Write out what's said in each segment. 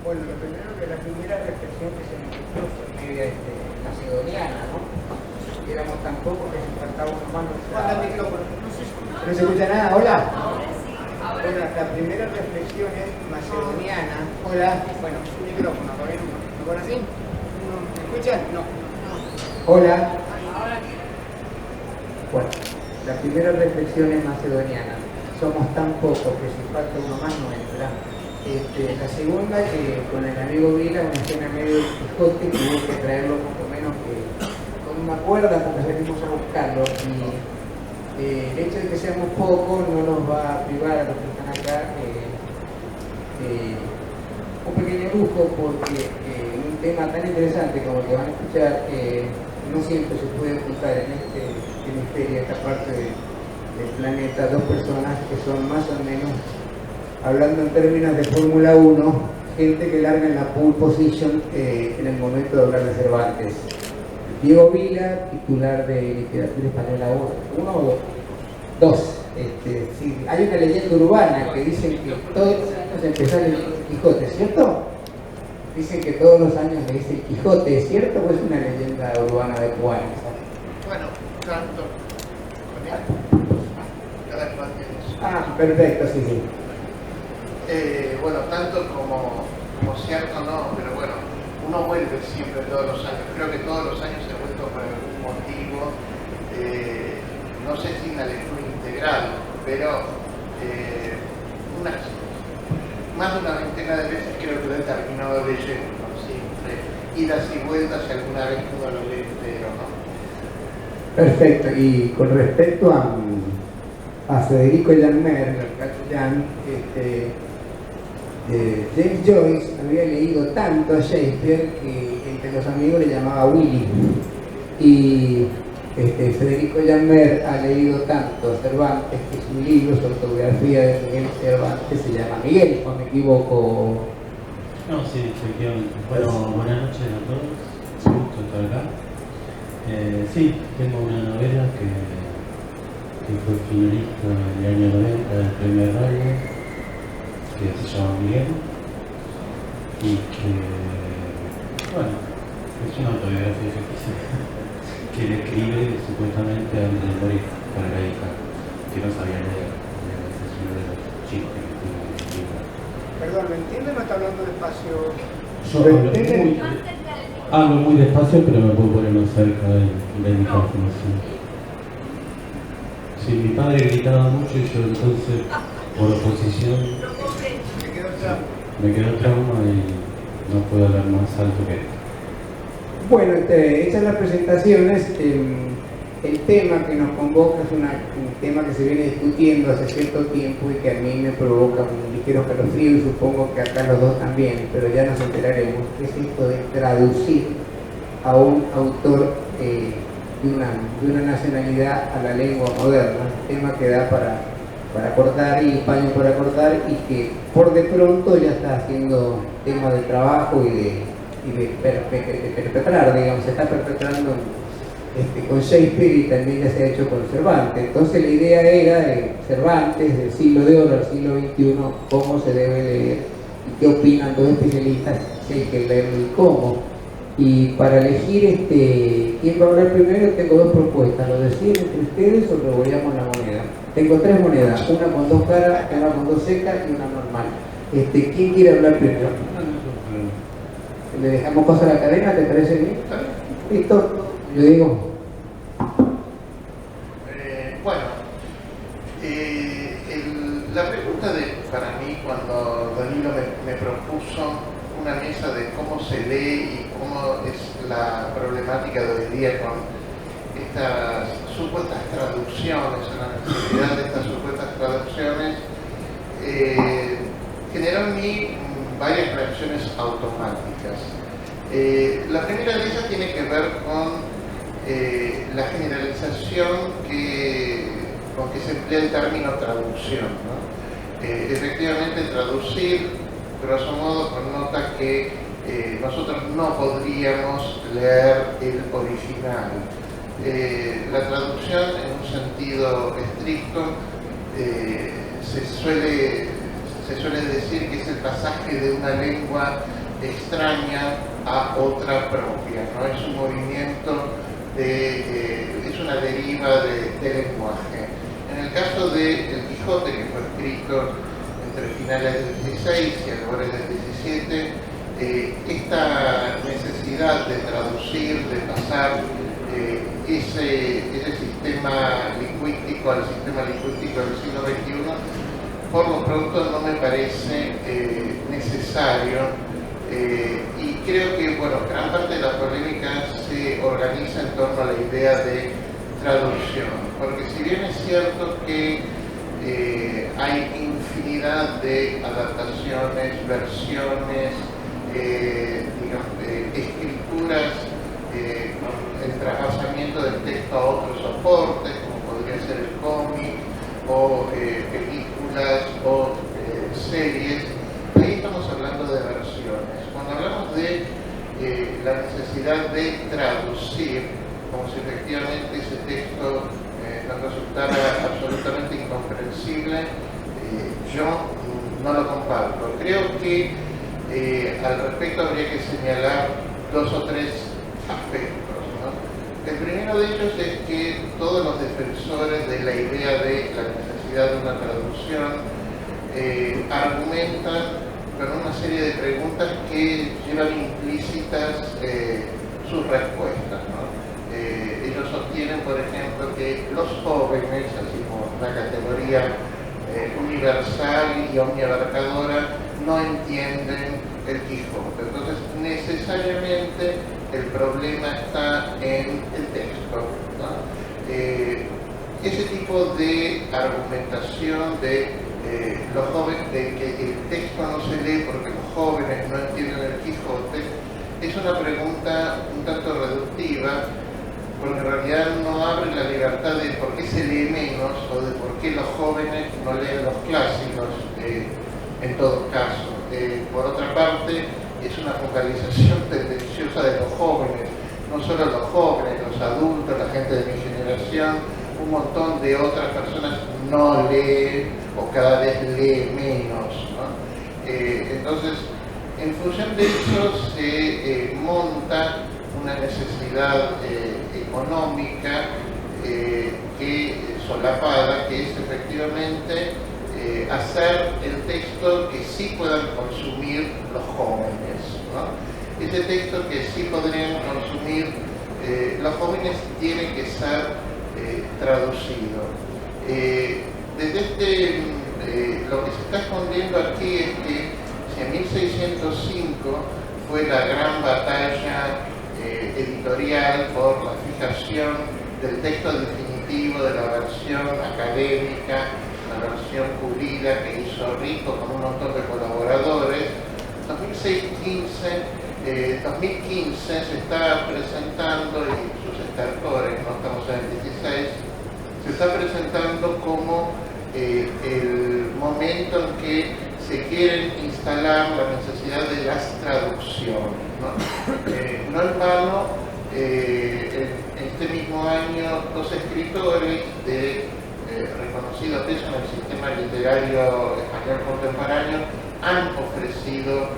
Bueno, lo primero que la primera reflexión que se me ocurrió fue media macedoniana, ¿no? Éramos tan pocos que se faltaba una mano. Habla el micrófono. ¿No se escucha nada? Hola. Bueno, la primera reflexión es macedoniana. Hola. Bueno, un micrófono, ¿todavía no? ¿Ahora sí? ¿Me escuchan? No. Hola. Bueno, la primera reflexión es macedoniana. Somos tan pocos que si falta uno más no entra. La segunda, que con el amigo Vila, una escena medio del Quijote, que hubo que traerlo más o menos que con una cuerda porque salimos a buscarlo. Y el hecho de que seamos pocos no nos va a privar a los que están acá un pequeño lujo, porque un tema tan interesante como el que van a escuchar no siempre se puede juntar en este hemisferio, esta parte del planeta, dos personas que son más o menos, hablando en términos de Fórmula 1, gente que larga en la pole position en el momento de hablar de Cervantes. Diego Vila, titular de Literatura Española 1 o 2. Sí, hay una leyenda urbana que dicen que todos los años empezó el Quijote, ¿cierto? Dicen que todos los años le dice el Quijote, ¿es cierto o es una leyenda urbana de Juan? Bueno, tanto. Cada cual tiene su. Perfecto, sí. Bueno, tanto como cierto no, pero bueno, uno vuelve siempre todos los años. Creo que todos los años se ha vuelto por algún motivo, no sé si una lectura integral, pero más de una veintena de veces creo que lo he terminado leyendo, siempre idas y vueltas y alguna vez uno lo lee entero, ¿no? Perfecto, y con respecto a Federico Janmer, el castellano, James Joyce había leído tanto a Shakespeare que entre los amigos le llamaba Willy, y Federico Janmer ha leído tanto a Cervantes que su libro, su autobiografía de Miguel Cervantes, se llama Miguel, o me equivoco. No, sí, efectivamente. Bueno, buenas noches a todos, es un gusto estar acá. Sí, tengo una novela que fue finalista en el año 90 del Premio Rayos, que se llama Miguel, y que, bueno, es una autobiografía ficticia que le escribe supuestamente antes de morir para la hija, que no sabía leer, es uno de los chicos que escribe el libro. Perdón, ¿me entiende o no está hablando despacio? Yo hablo muy despacio, pero me puedo poner más cerca del micrófono. Sí, mi padre gritaba mucho y yo entonces, por oposición, me quedó trauma y no puedo hablar más alto que esto. Bueno, hechas las presentaciones, el tema que nos convoca es un tema que se viene discutiendo hace cierto tiempo y que a mí me provoca un ligero escalofrío y supongo que acá los dos también, pero ya nos enteraremos. Es esto de traducir a un autor de una nacionalidad a la lengua moderna, tema que da para cortar y paño para cortar, y que por de pronto ya está haciendo tema de trabajo y de perpetrar, digamos, se está perpetrando con Shakespeare y también ya se ha hecho con Cervantes. Entonces la idea era de Cervantes, del siglo de oro al siglo XXI, cómo se debe leer y qué opinan dos especialistas, si hay que leerlo y cómo. Y para elegir quién va a hablar primero tengo dos propuestas, lo deciden entre ustedes o revolvemos la moneda. Tengo tres monedas, una con dos caras, una con dos secas y una normal. ¿Quién quiere hablar primero? ¿Le dejamos cosa a la cadena? ¿Te parece bien? Listo, yo digo. Bueno, la pregunta para mí cuando Danilo me propuso una mesa de cómo se lee y cómo es la problemática de hoy día con estas supuestas traducciones, la necesidad de estas supuestas traducciones, generó en mí varias reacciones automáticas. La primera de ellas tiene que ver con la generalización con que se emplea el término traducción, ¿no? Efectivamente, traducir, grosso modo, connota que nosotros no podríamos leer el original. La traducción, en un sentido estricto, se se suele decir que es el pasaje de una lengua extraña a otra propia, ¿no? Es un movimiento, es una deriva de lenguaje. En el caso de El Quijote, que fue escrito entre finales del XVI y albores del XVII, esta necesidad de traducir, de pasar ese sistema lingüístico al sistema lingüístico del siglo XXI, por lo pronto no me parece necesario, y creo que gran parte de la polémica se organiza en torno a la idea de traducción, porque si bien es cierto que hay infinidad de adaptaciones, versiones, escrituras con el traspasamiento del texto a otros soportes, como podría ser el cómic, o películas, o series, ahí estamos hablando de versiones. Cuando hablamos de la necesidad de traducir, como si efectivamente ese texto nos resultara absolutamente incomprensible, yo no lo comparto. Creo que al respecto habría que señalar dos o tres aspectos, ¿no? El primero de ellos es que todos los defensores de la idea de la necesidad de una traducción argumentan con una serie de preguntas que llevan implícitas sus respuestas, ¿no? Ellos sostienen, por ejemplo, que los jóvenes, así como una categoría universal y omniabarcadora, no entienden el Quijote. Entonces, necesariamente el problema está en el texto, ¿no? Ese tipo de argumentación de los jóvenes, de que el texto no se lee porque los jóvenes no entienden el Quijote, es una pregunta un tanto reductiva, porque en realidad no abre la libertad de por qué se lee menos o de por qué los jóvenes no leen los clásicos, en todo caso. Por otra parte, es una focalización tendenciosa de los jóvenes, no solo los jóvenes, los adultos, la gente de mi generación, un montón de otras personas no leen o cada vez lee menos, ¿no? Entonces, en función de eso se monta una necesidad económica solapada, que es efectivamente hacer el texto que sí puedan consumir los jóvenes, ¿no? Ese texto que sí podrían consumir los jóvenes tiene que ser traducido. Lo que se está escondiendo aquí es que si en 1605 fue la gran batalla editorial por la fijación del texto definitivo de la versión académica, la versión pulida que hizo Rico con un montón de colaboradores, 2015 se está presentando, y sus estertores, no estamos en el 16, se está presentando como el momento en que se quieren instalar la necesidad de las traducciones, ¿no? No en vano, en este mismo año, dos escritores de reconocido peso en el sistema literario español contemporáneo han ofrecido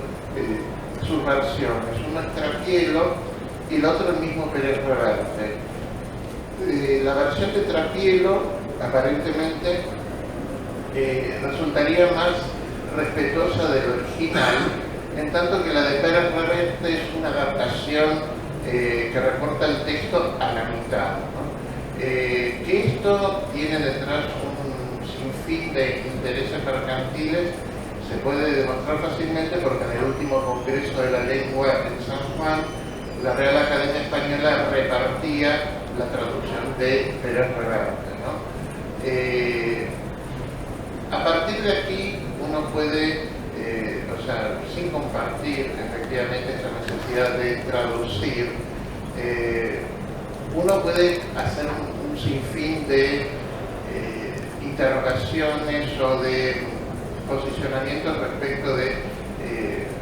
sus versiones. Uno es Trapielo y el otro el mismo Pérez Reverte. La versión de Trapielo aparentemente resultaría más respetuosa del original, en tanto que la de Pérez Reverte es una adaptación que recorta el texto a la mitad, ¿no? Que esto tiene detrás un sinfín de intereses mercantiles se puede demostrar fácilmente porque en el último Congreso de la Lengua en San Juan, la Real Academia Española repartía la traducción de Pérez Reverte, ¿no? A partir de aquí uno puede, sin compartir efectivamente esa necesidad de traducir, uno puede hacer un sinfín de interrogaciones o de posicionamientos respecto de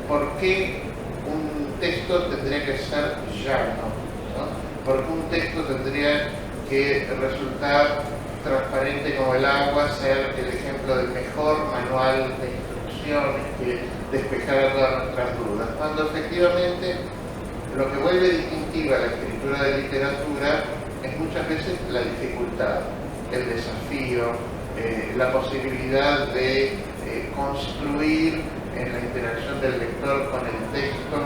por qué un texto tendría que ser llano, ¿no? Por qué un texto tendría que resultar transparente como el agua, ser el ejemplo del mejor manual de instrucción explicaciones, que despejara todas nuestras dudas, cuando efectivamente lo que vuelve distintiva la escritura de literatura es muchas veces la dificultad, el desafío, la posibilidad de construir en la interacción del lector con el texto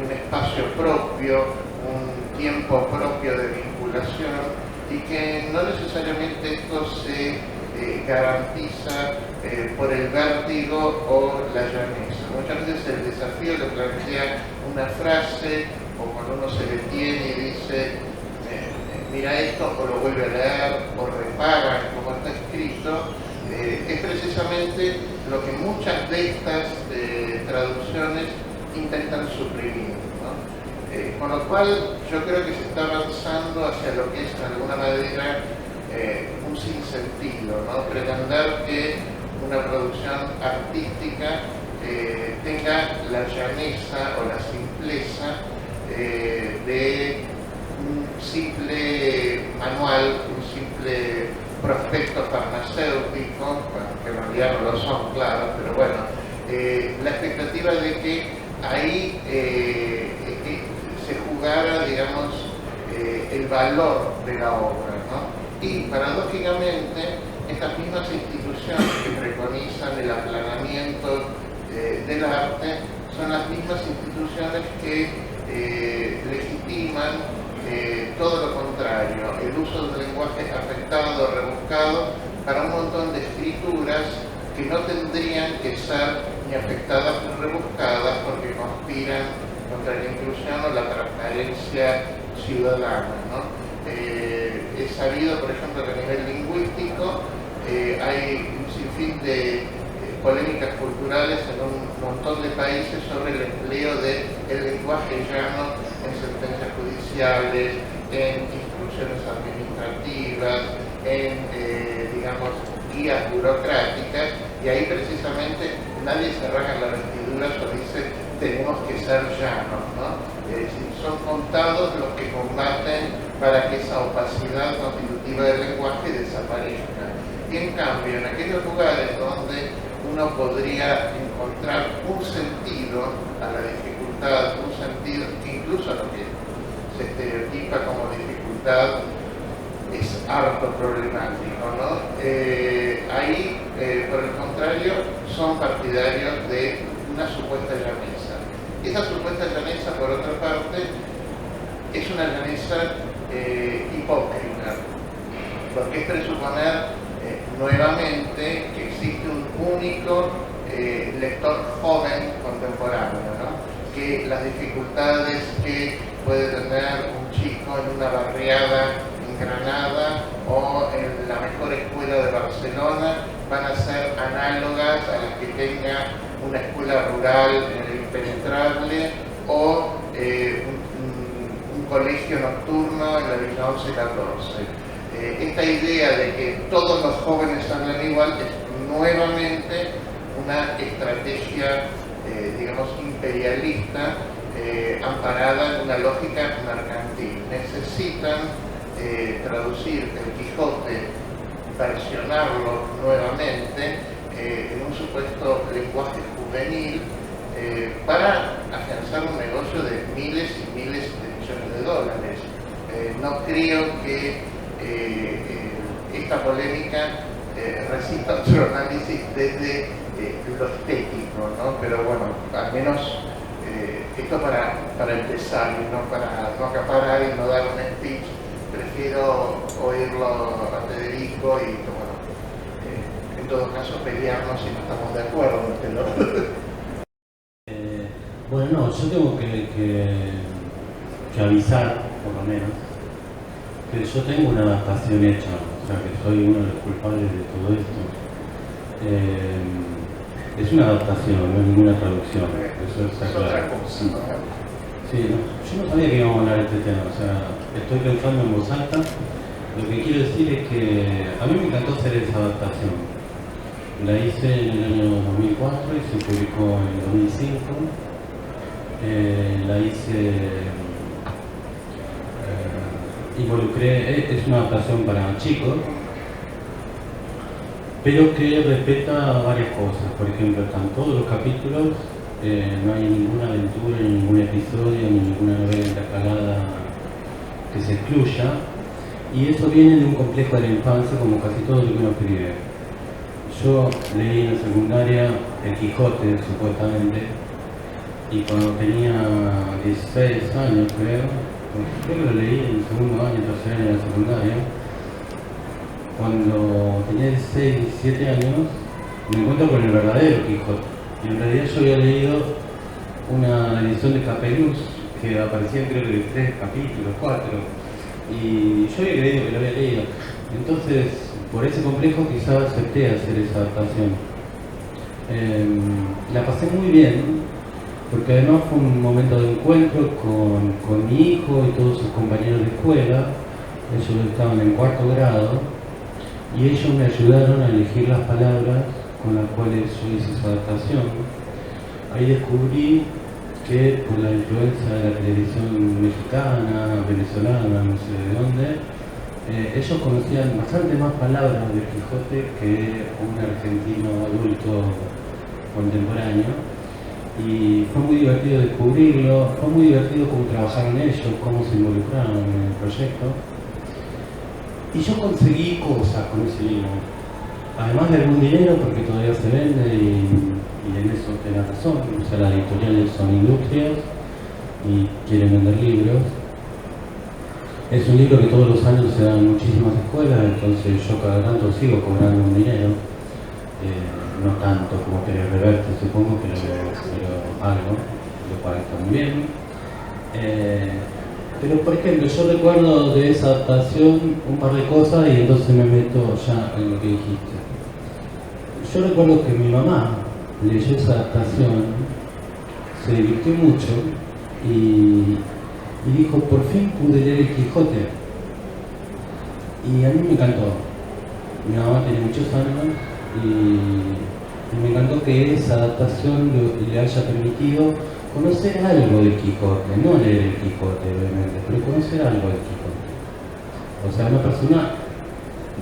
un espacio propio, un tiempo propio de vinculación, y que no necesariamente esto se garantiza por el vértigo o la llaneza. Muchas veces el desafío lo plantea una frase, o cuando uno se detiene y dice mira esto, o lo vuelve a leer, o repara cómo está escrito, es precisamente lo que muchas de estas traducciones intentan suprimir, ¿no? Con lo cual yo creo que se está avanzando hacia lo que es de alguna manera un sinsentido, ¿no? Pretender que una producción artística tenga la llaneza o la simpleza de un simple manual, un simple prospecto farmacéutico, bueno, que en realidad no lo son, claro, pero bueno, la expectativa de que ahí se jugara, digamos, el valor de la obra, ¿no? Y paradójicamente, estas mismas instituciones que preconizan el aplanamiento del arte son las mismas instituciones que legitiman todo lo contrario, el uso de un lenguaje afectado, rebuscado, para un montón de escrituras que no tendrían que ser ni afectadas ni rebuscadas porque conspiran contra la inclusión o la transparencia ciudadana, ¿no? He sabido, por ejemplo, que a nivel lingüístico hay un sinfín de polémicas culturales en un montón de países sobre el empleo del lenguaje llano en sentencias judiciales, en instrucciones administrativas, en, digamos, guías burocráticas, y ahí precisamente nadie se rasga la vestidura o dice tenemos que ser llanos, ¿no? Es decir, son contados los que combaten para que esa opacidad constitutiva del lenguaje desaparezca. Y en cambio, en aquellos lugares donde uno podría encontrar un sentido a la dificultad, un sentido que incluso a lo que se estereotipa como dificultad es harto problemático, ¿no? Ahí, por el contrario, son partidarios de una supuesta llaneza. Esa supuesta llaneza, por otra parte, es una llaneza hipócrita, porque es presuponer nuevamente que existe un único lector joven contemporáneo, ¿no? Que las dificultades que puede tener un chico en una barriada en Granada o en la mejor escuela de Barcelona van a ser análogas a las que tenga una escuela rural en el Impenetrable o un colegio nocturno en la Villa 11-14. Esta idea de que todos los jóvenes hablan igual es nuevamente una estrategia, digamos, imperialista, amparada en una lógica mercantil. Necesitan traducir el Quijote, versionarlo nuevamente en un supuesto lenguaje juvenil para afianzar un negocio de miles y miles de millones de dólares. No creo que esta polémica resista otro análisis desde lo estético, ¿no? Pero bueno, al menos esto para empezar y no para no acaparar y no dar un speech, prefiero oírlo a Federico y bueno, en todo caso pelearnos si no estamos de acuerdo, pero... Bueno, no, yo tengo que avisar, por lo menos, que yo tengo una adaptación hecha, o sea, que soy uno de los culpables de todo esto. Es una adaptación, no es ninguna traducción. Eso está claro. Otra cosa, ¿no? Sí, no, yo no sabía que íbamos a hablar de este tema, o sea, estoy pensando en voz alta. Lo que quiero decir es que a mí me encantó hacer esa adaptación. La hice en el año 2004 y se publicó en 2005. La hice, involucré, es una adaptación para chicos, pero que respeta varias cosas. Por ejemplo, están todos los capítulos, no hay ninguna aventura, ni ningún episodio, ni ninguna novela intercalada que se excluya, y eso viene de un complejo de la infancia, como casi todo lo que uno escribe. Yo leí en la secundaria El Quijote, supuestamente, y cuando tenía 16 años, creo que lo leí en el segundo año, tercer año de la secundaria. Cuando tenía 16, 17 años, me encuentro con el verdadero Quijote. Y en realidad yo había leído una edición de Capeluz que aparecía, creo que 3 capítulos, 4, y yo había creído que lo había leído. Entonces, por ese complejo quizás acepté hacer esa adaptación. La pasé muy bien, porque además fue un momento de encuentro con mi hijo y todos sus compañeros de escuela. Ellos estaban en 4º grado y ellos me ayudaron a elegir las palabras con las cuales yo hice esa adaptación. Ahí descubrí que por la influencia de la televisión mexicana, venezolana, no sé de dónde, ellos conocían bastante más palabras del Quijote que un argentino adulto contemporáneo, y fue muy divertido descubrirlo, fue muy divertido cómo trabajaron ellos, cómo se involucraron en el proyecto, y yo conseguí cosas con ese libro, además de algún dinero, porque todavía se vende y en eso tenés razón, o sea, las editoriales son industrias y quieren vender libros. Es un libro que todos los años se dan en muchísimas escuelas, entonces yo cada tanto sigo cobrando un dinero, no tanto como Pérez Reverte, supongo, pero algo, lo cual está muy bien. Pero por ejemplo, yo recuerdo de esa adaptación un par de cosas y entonces me meto ya en lo que dijiste. Yo recuerdo que mi mamá leyó esa adaptación, se divirtió mucho y dijo, por fin pude leer El Quijote. Y a mí me encantó. Mi mamá tiene muchos años y me encantó que esa adaptación le haya permitido conocer algo del Quijote, no leer El Quijote obviamente, pero conocer algo del Quijote. O sea, una persona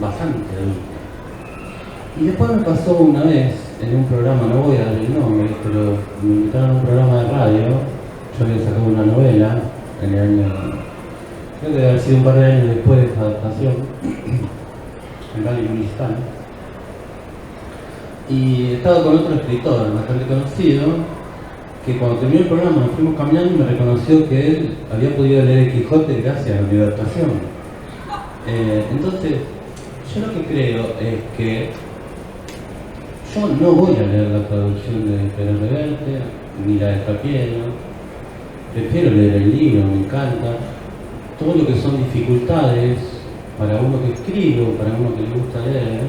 bastante adulta. Y después me pasó una vez en un programa, no voy a dar el nombre, pero me invitaron a un programa de radio. Yo había sacado una novela en el año, creo que debe haber sido un par de años después de esta adaptación, en Radio Municipal. Y estaba con otro escritor bastante conocido, que cuando terminó el programa nos fuimos caminando y me reconoció que él había podido leer El Quijote gracias a mi adaptación. Entonces, yo lo que creo es que yo no voy a leer la traducción de Pérez Reverte, ni la de Trapielo, prefiero leer el libro, me encanta. Todo lo que son dificultades para uno que escribe o para uno que le gusta leer,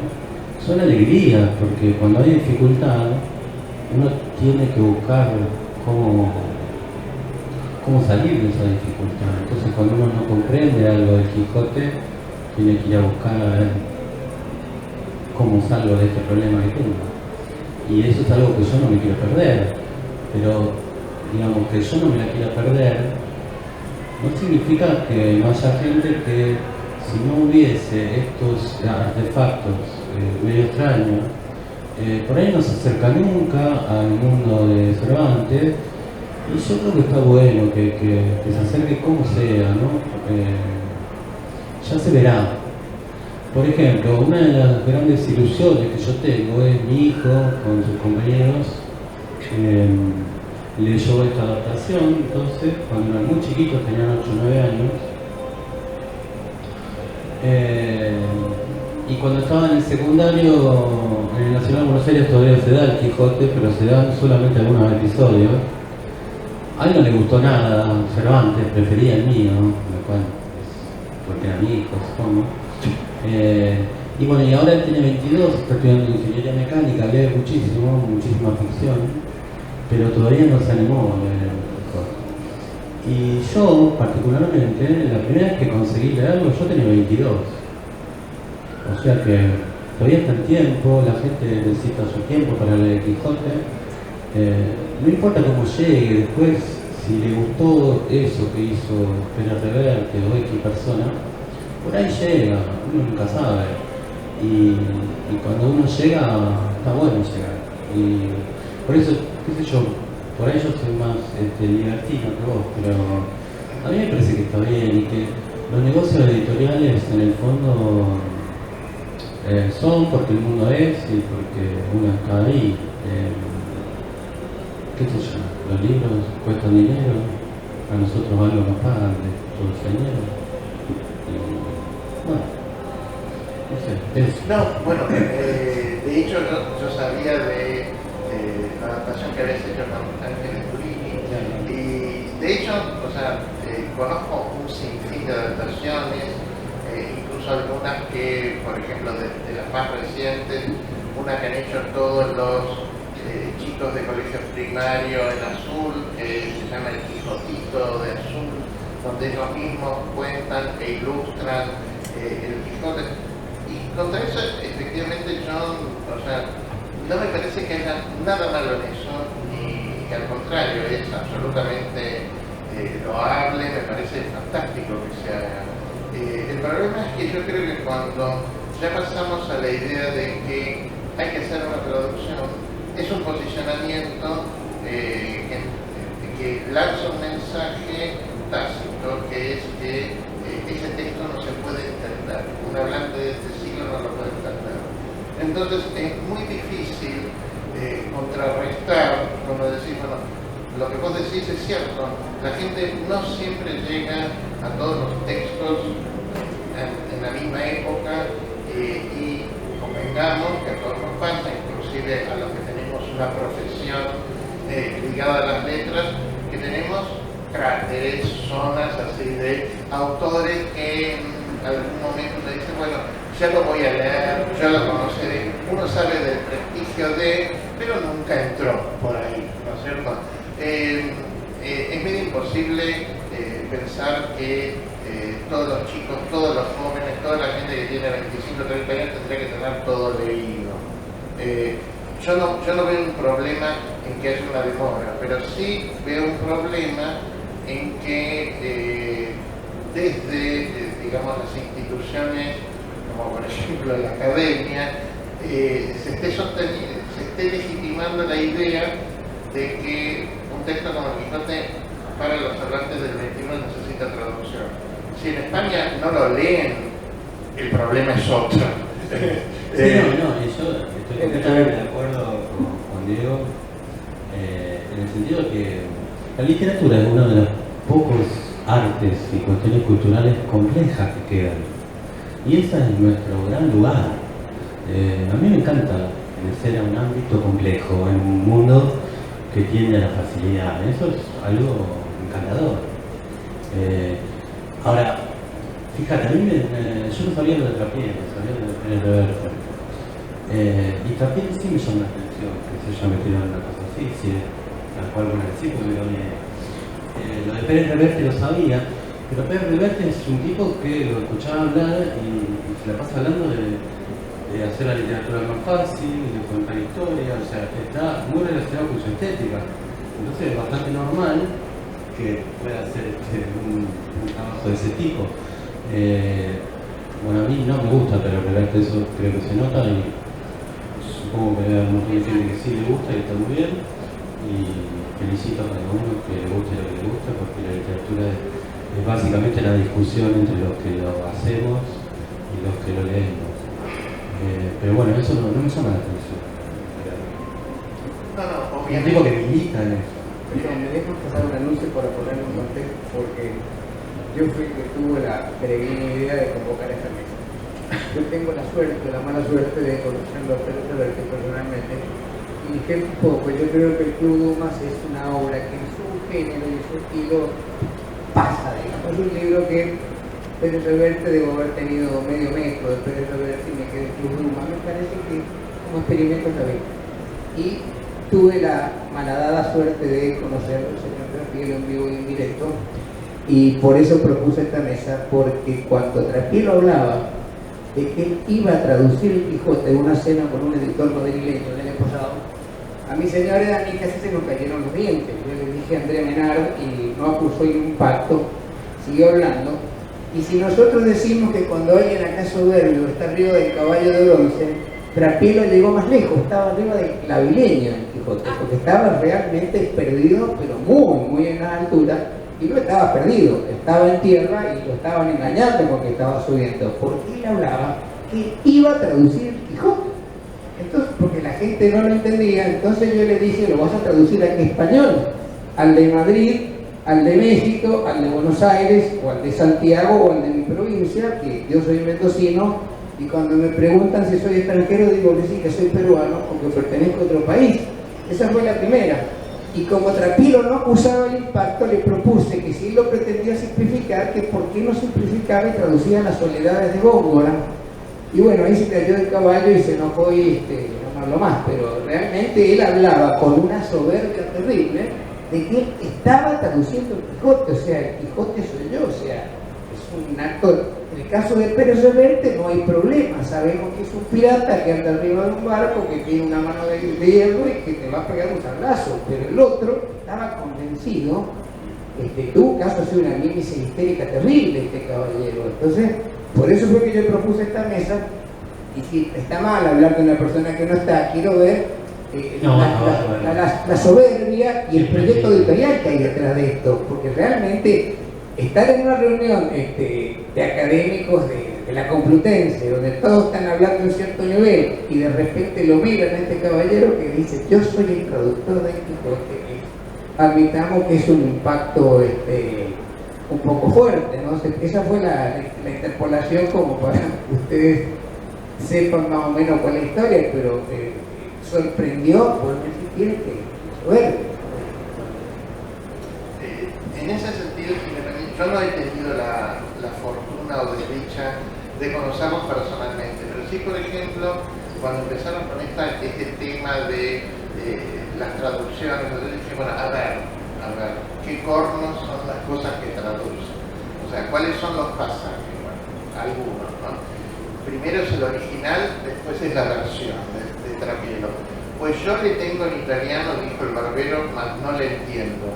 son alegrías, porque cuando hay dificultad, uno tiene que buscar cómo salir de esa dificultad. Entonces cuando uno no comprende algo del Quijote, tiene que ir a buscar a ver cómo salgo de este problema que tengo. Y eso es algo que yo no me quiero perder, pero digamos que yo no me la quiera perder, no significa que no haya gente que, si no hubiese estos artefactos medio extraños, por ahí no se acerca nunca al mundo de Cervantes, y yo creo que está bueno que se acerque como sea, ¿no? Ya se verá. Por ejemplo, una de las grandes ilusiones que yo tengo es mi hijo con sus compañeros leyó esta adaptación, entonces cuando eran muy chiquitos, tenían 8 o 9 años, y cuando estaban en el secundario, en el Nacional de Buenos Aires todavía se da El Quijote, pero se dan solamente algunos episodios. A él no le gustó nada Cervantes, prefería el mío, lo cual porque era mi hijo, supongo. Y bueno, y ahora él tiene 22, está estudiando ingeniería mecánica, lee muchísima ficción, pero todavía no se animó a leer El Quijote. Y yo, particularmente, la primera vez que conseguí leerlo, yo tenía 22. O sea que todavía está en tiempo, la gente necesita su tiempo para leer El Quijote. No importa cómo llegue, después, si le gustó eso que hizo Pérez Reverte o X persona, por ahí llega, uno nunca sabe. y cuando uno llega, está bueno llegar. Y por eso, qué sé yo, por ahí yo soy más libertino que vos, pero a mí me parece que está bien y que los negocios editoriales en el fondo son porque el mundo es y porque uno está ahí. ¿Qué sé yo? Los libros cuestan dinero, a nosotros algo nos pagan de todo ese dinero. Y, bueno, no sé, eso. No, bueno, de hecho yo sabía de la adaptación que habías hecho con Ángeles Turini y de hecho, o sea, conozco un sinfín de adaptaciones, incluso algunas que, por ejemplo, de las más recientes, una que han hecho todos los chicos de colegio primario en azul, que se llama El Quijotito de Azul, donde ellos mismos cuentan e ilustran el Quijote. Y contra eso, efectivamente, yo, o sea, no me parece que haya nada malo en eso, ni que al contrario, es absolutamente loable, me parece fantástico que se haga. El problema es que yo creo que cuando ya pasamos a la idea de que hay que hacer una traducción, es un posicionamiento que lanza un mensaje tácito, que es que ese texto no se puede entender. Un hablante de este siglo no lo puede entender. Entonces es muy difícil contrarrestar, como decir, bueno, lo que vos decís es cierto, la gente no siempre llega a todos los textos en la misma época y convengamos que a todos nos pasa, inclusive a los que tenemos una profesión ligada a las letras, que tenemos cráteres, zonas así de autores que en algún momento te dicen, bueno, ya lo voy a leer, ya lo conoceré, uno sabe del prestigio de, pero nunca entró por ahí, ¿no es cierto? Es medio imposible pensar que todos los chicos, todos los jóvenes, toda la gente que tiene 25 o 30 años tendría que tener todo leído. Yo no veo un problema en que haya una demora, pero sí veo un problema en que desde, digamos, las instituciones, como por ejemplo la academia, se esté legitimando la idea de que un texto como el Quijote para los hablantes del 21 necesita traducción. Si en España no lo leen, el problema es otro. Sí, yo estoy completamente de acuerdo con Diego, en el sentido de que la literatura es uno de los pocos artes y cuestiones culturales complejas que quedan. Y ese es nuestro gran lugar. A mí me encanta ser a un ámbito complejo, en un mundo que tiende a la facilidad. Eso es algo encantador. Ahora, fíjate, a mí yo no sabía lo de Trapié, sabía lo de Pérez Reverte. Y Trapié sí me llama la atención, que se haya metido en una cosa así, sí, tal cual con el sí, porque lo de Pérez Reverte lo sabía, pero Pérez Reverte es un tipo que lo escuchaba hablar y se la pasa hablando de hacer la literatura más fácil, de contar historias, o sea, está muy relacionado con su estética. Entonces es bastante normal que pueda hacer un trabajo de ese tipo. Bueno, a mí no me gusta, pero realmente eso creo que se nota y supongo que hay un montón de gente que sí le gusta y está muy bien. Y felicito a cada uno que le guste lo que le gusta, porque la literatura es básicamente la discusión entre los que lo hacemos y los que lo leemos. Pero bueno, eso no me llama la atención. No, Y un tipo que milita en eso. Perdón, me dejo pasar un anuncio para poner un contexto, porque yo fui el que tuvo la peregrina idea de convocar esta mesa. Yo tengo la suerte, la mala suerte de conocerlo a Pérez Reverte personalmente, y que un poco, yo creo que el Club Dumas es una obra que en su género y en su estilo pasa, digamos. Es un libro que Pérez Reverte, debo haber tenido medio metro de Pérez Reverte y me quedé en Club Dumas. Me parece que como experimento está bien. Y tuve la malhadada suerte de conocer al señor Trapié en vivo y en directo, y por eso propuse esta mesa, porque cuando Trapié lo hablaba de que él iba a traducir el Quijote en una cena con un editor madrileño del año pasado, a mi señora y a mí casi se nos cayeron los dientes. Yo le dije a Andrea Menard y no acusó ningún pacto, siguió hablando, Y si nosotros decimos que cuando alguien acá soberbio está arriba del caballo de bronce, Trapilo llegó más lejos, estaba arriba del clavileño en Quijote, porque estaba realmente perdido, pero muy, muy en la altura, y no estaba perdido, estaba en tierra y lo estaban engañando porque estaba subiendo, porque él hablaba que iba a traducir Quijote. Entonces, porque la gente no lo entendía, entonces yo le dije, lo vas a traducir al español, al de Madrid, al de México, al de Buenos Aires, o al de Santiago, o al de mi provincia, que yo soy mendocino, y cuando me preguntan si soy extranjero, digo que sí, que soy peruano, porque pertenezco a otro país. Esa fue la primera. Y como Trapilo no acusaba el impacto, le propuse que si él lo pretendía simplificar, que por qué no simplificaba y traducía las soledades de Góngora. Y bueno, ahí se cayó del caballo y se enojó y no habló más, pero realmente él hablaba con una soberbia terrible de que él estaba traduciendo el Quijote, o sea, el Quijote soy yo, o sea, es un acto. En el caso de Pérez Reverte no hay problema, sabemos que es un pirata que anda arriba de un barco, que tiene una mano de hierro y que te va a pegar un sablazo, pero el otro estaba convencido, tuvo un caso de una mímesis histérica terrible este caballero. Entonces, por eso fue que yo propuse esta mesa, y si está mal hablar de una persona que no está, quiero ver la soberbia y el proyecto editorial que hay detrás de esto, porque realmente estar en una reunión de académicos de la Complutense, donde todos están hablando de un cierto nivel, y de repente lo miran a este caballero que dice, yo soy el traductor de Quijote, admitamos que es un impacto un poco fuerte, ¿no? Esa fue la interpolación como para que ustedes sepan más o menos cuál es la historia, pero sorprendió, por si quieren, que suerte. En ese sentido, yo no he tenido la fortuna o desdicha de conocerlos personalmente, pero sí, por ejemplo, cuando empezaron con este tema de las traducciones, yo dije, bueno, a ver, ¿qué cornos son las cosas que traducen? O sea, ¿cuáles son los pasajes? Bueno, algunos, ¿no? Primero es el original, después es la versión de Trapilo. Pues yo le tengo en italiano, dijo el barbero, mas no le entiendo.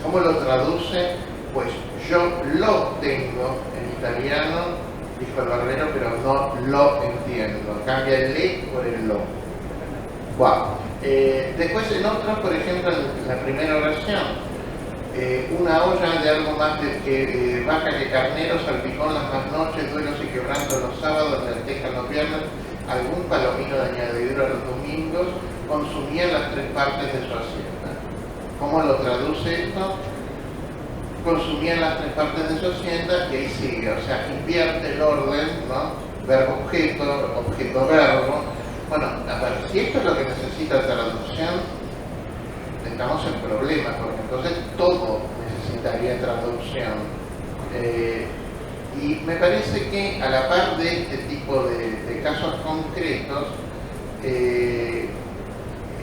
¿Cómo lo traduce? Pues yo lo tengo en italiano, dijo el barbero, pero no lo entiendo. Cambia el le por el lo. Wow. Después en otros, por ejemplo, en la primera oración, una olla de algo más que vaca que carnero, salpicón las más noches, duelos y quebrantos los sábados, lentejas los viernes, algún palomino de añadidura los domingos, consumían las tres partes de su hacienda. ¿Cómo lo traduce esto? Consumían las tres partes de su hacienda, y ahí sigue, o sea, invierte el orden, ¿no? Verbo objeto, objeto verbo. Bueno, a ver, si esto es lo que necesita traducción, estamos en problemas, porque entonces todo necesitaría traducción. Y me parece que a la par de este tipo de casos concretos,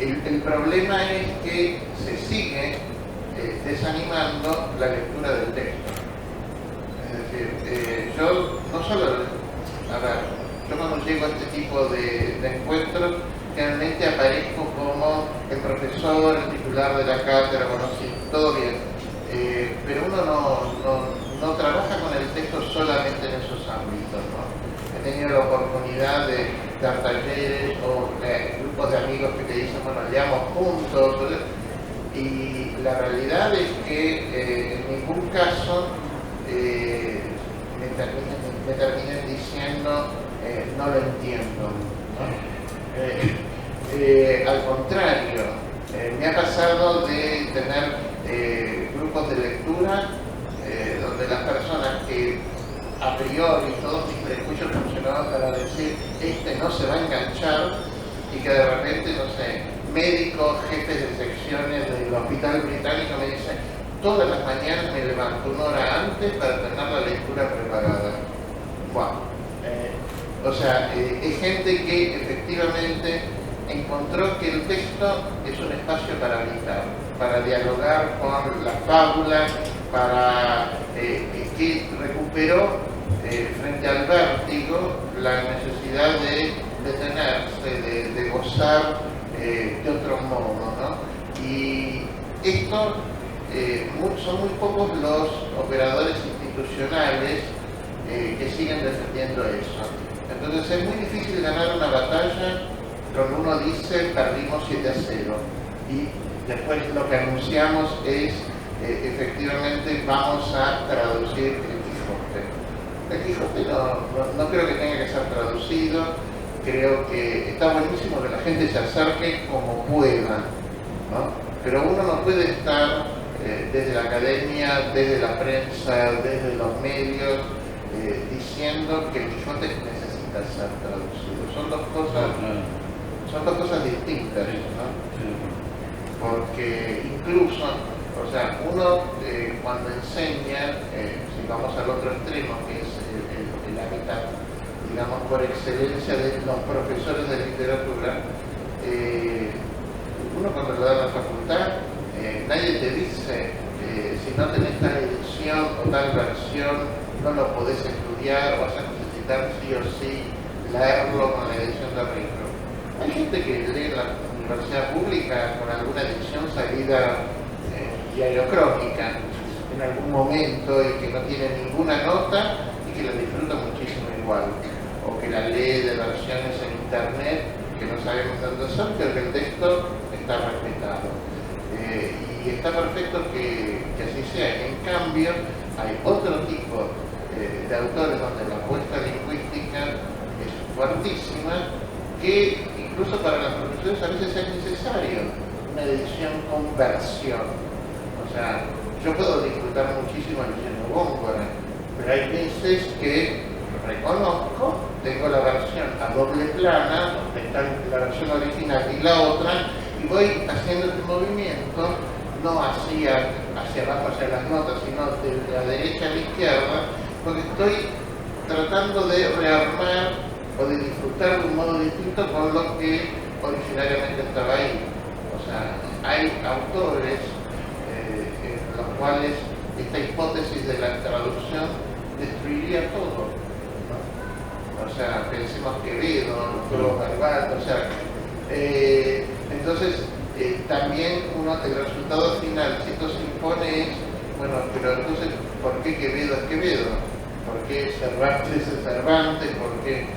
el problema es que se sigue desanimando la lectura del texto. Es decir, yo no solo, a ver, yo cuando llego a este tipo de encuentros, generalmente aparezco como el profesor, el titular de la cátedra, bueno, sí, todo bien, pero uno no trabaja con el texto solamente en esos ámbitos, ¿no? He tenido la oportunidad de dar talleres o grupos de amigos que te dicen, bueno, leamos juntos, y la realidad es que en ningún caso me terminen diciendo no lo entiendo, ¿no? Al contrario, me ha pasado de tener grupos de lectura donde las personas que a priori todos mis prejuicios funcionaban para decir no se va a enganchar, y que de repente, no sé, médicos, jefes de secciones del hospital británico me dicen, todas las mañanas me levanto una hora antes para tener la lectura preparada. Wow. O sea, es gente que efectivamente encontró que el texto es un espacio para habitar, para dialogar con las fábulas, para que recuperó frente al vértigo la necesidad de detenerse, de gozar de otro modo, ¿no? Y esto, son muy pocos los operadores institucionales institucionales que siguen defendiendo eso. Entonces es muy difícil ganar una batalla cuando uno dice perdimos 7-0 y después lo que anunciamos es efectivamente vamos a traducir el Quijote. El Quijote no creo que tenga que ser traducido, creo que está buenísimo que la gente se acerque como pueda, ¿no? Pero uno no puede estar desde la academia, desde la prensa, desde los medios, diciendo que el Quijote necesita ser traducido. Son dos cosas distintas, ¿no? Porque incluso, o sea, uno cuando enseña, si vamos al otro extremo, que es el hábitat, digamos, por excelencia de los profesores de literatura, uno cuando le da la facultad, nadie te dice, si no tenés tal edición o tal versión, no lo podés estudiar, vas a necesitar sí o sí leerlo con la edición de arreglo. Hay gente que lee en la universidad pública con alguna edición salida en Diario Crónica en algún momento y que no tiene ninguna nota y que la disfruta muchísimo igual, o que la lee de versiones en internet que no sabemos dónde son, pero que el texto está respetado. Y está perfecto que así sea. En cambio, hay otro tipo de autores donde la apuesta lingüística es fuertísima, que incluso para los profesores a veces es necesario una edición con versión. O sea, yo puedo disfrutar muchísimo leyendo Góngora, pero hay veces que reconozco, tengo la versión a doble plana, donde está la versión original y la otra, y voy haciendo este movimiento, no hacia abajo, hacia las notas, sino de la derecha a la izquierda, porque estoy tratando de rearmar o de disfrutar de un modo distinto con lo que originariamente estaba ahí. O sea, hay autores en los cuales esta hipótesis de la traducción destruiría todo, ¿no? O sea, pensemos Quevedo, los juegos verbal, o sea, entonces también el resultado final, si esto se impone, es, bueno, pero entonces, ¿por qué Quevedo es Quevedo? ¿Por qué Cervantes es Cervantes? ¿Por qué?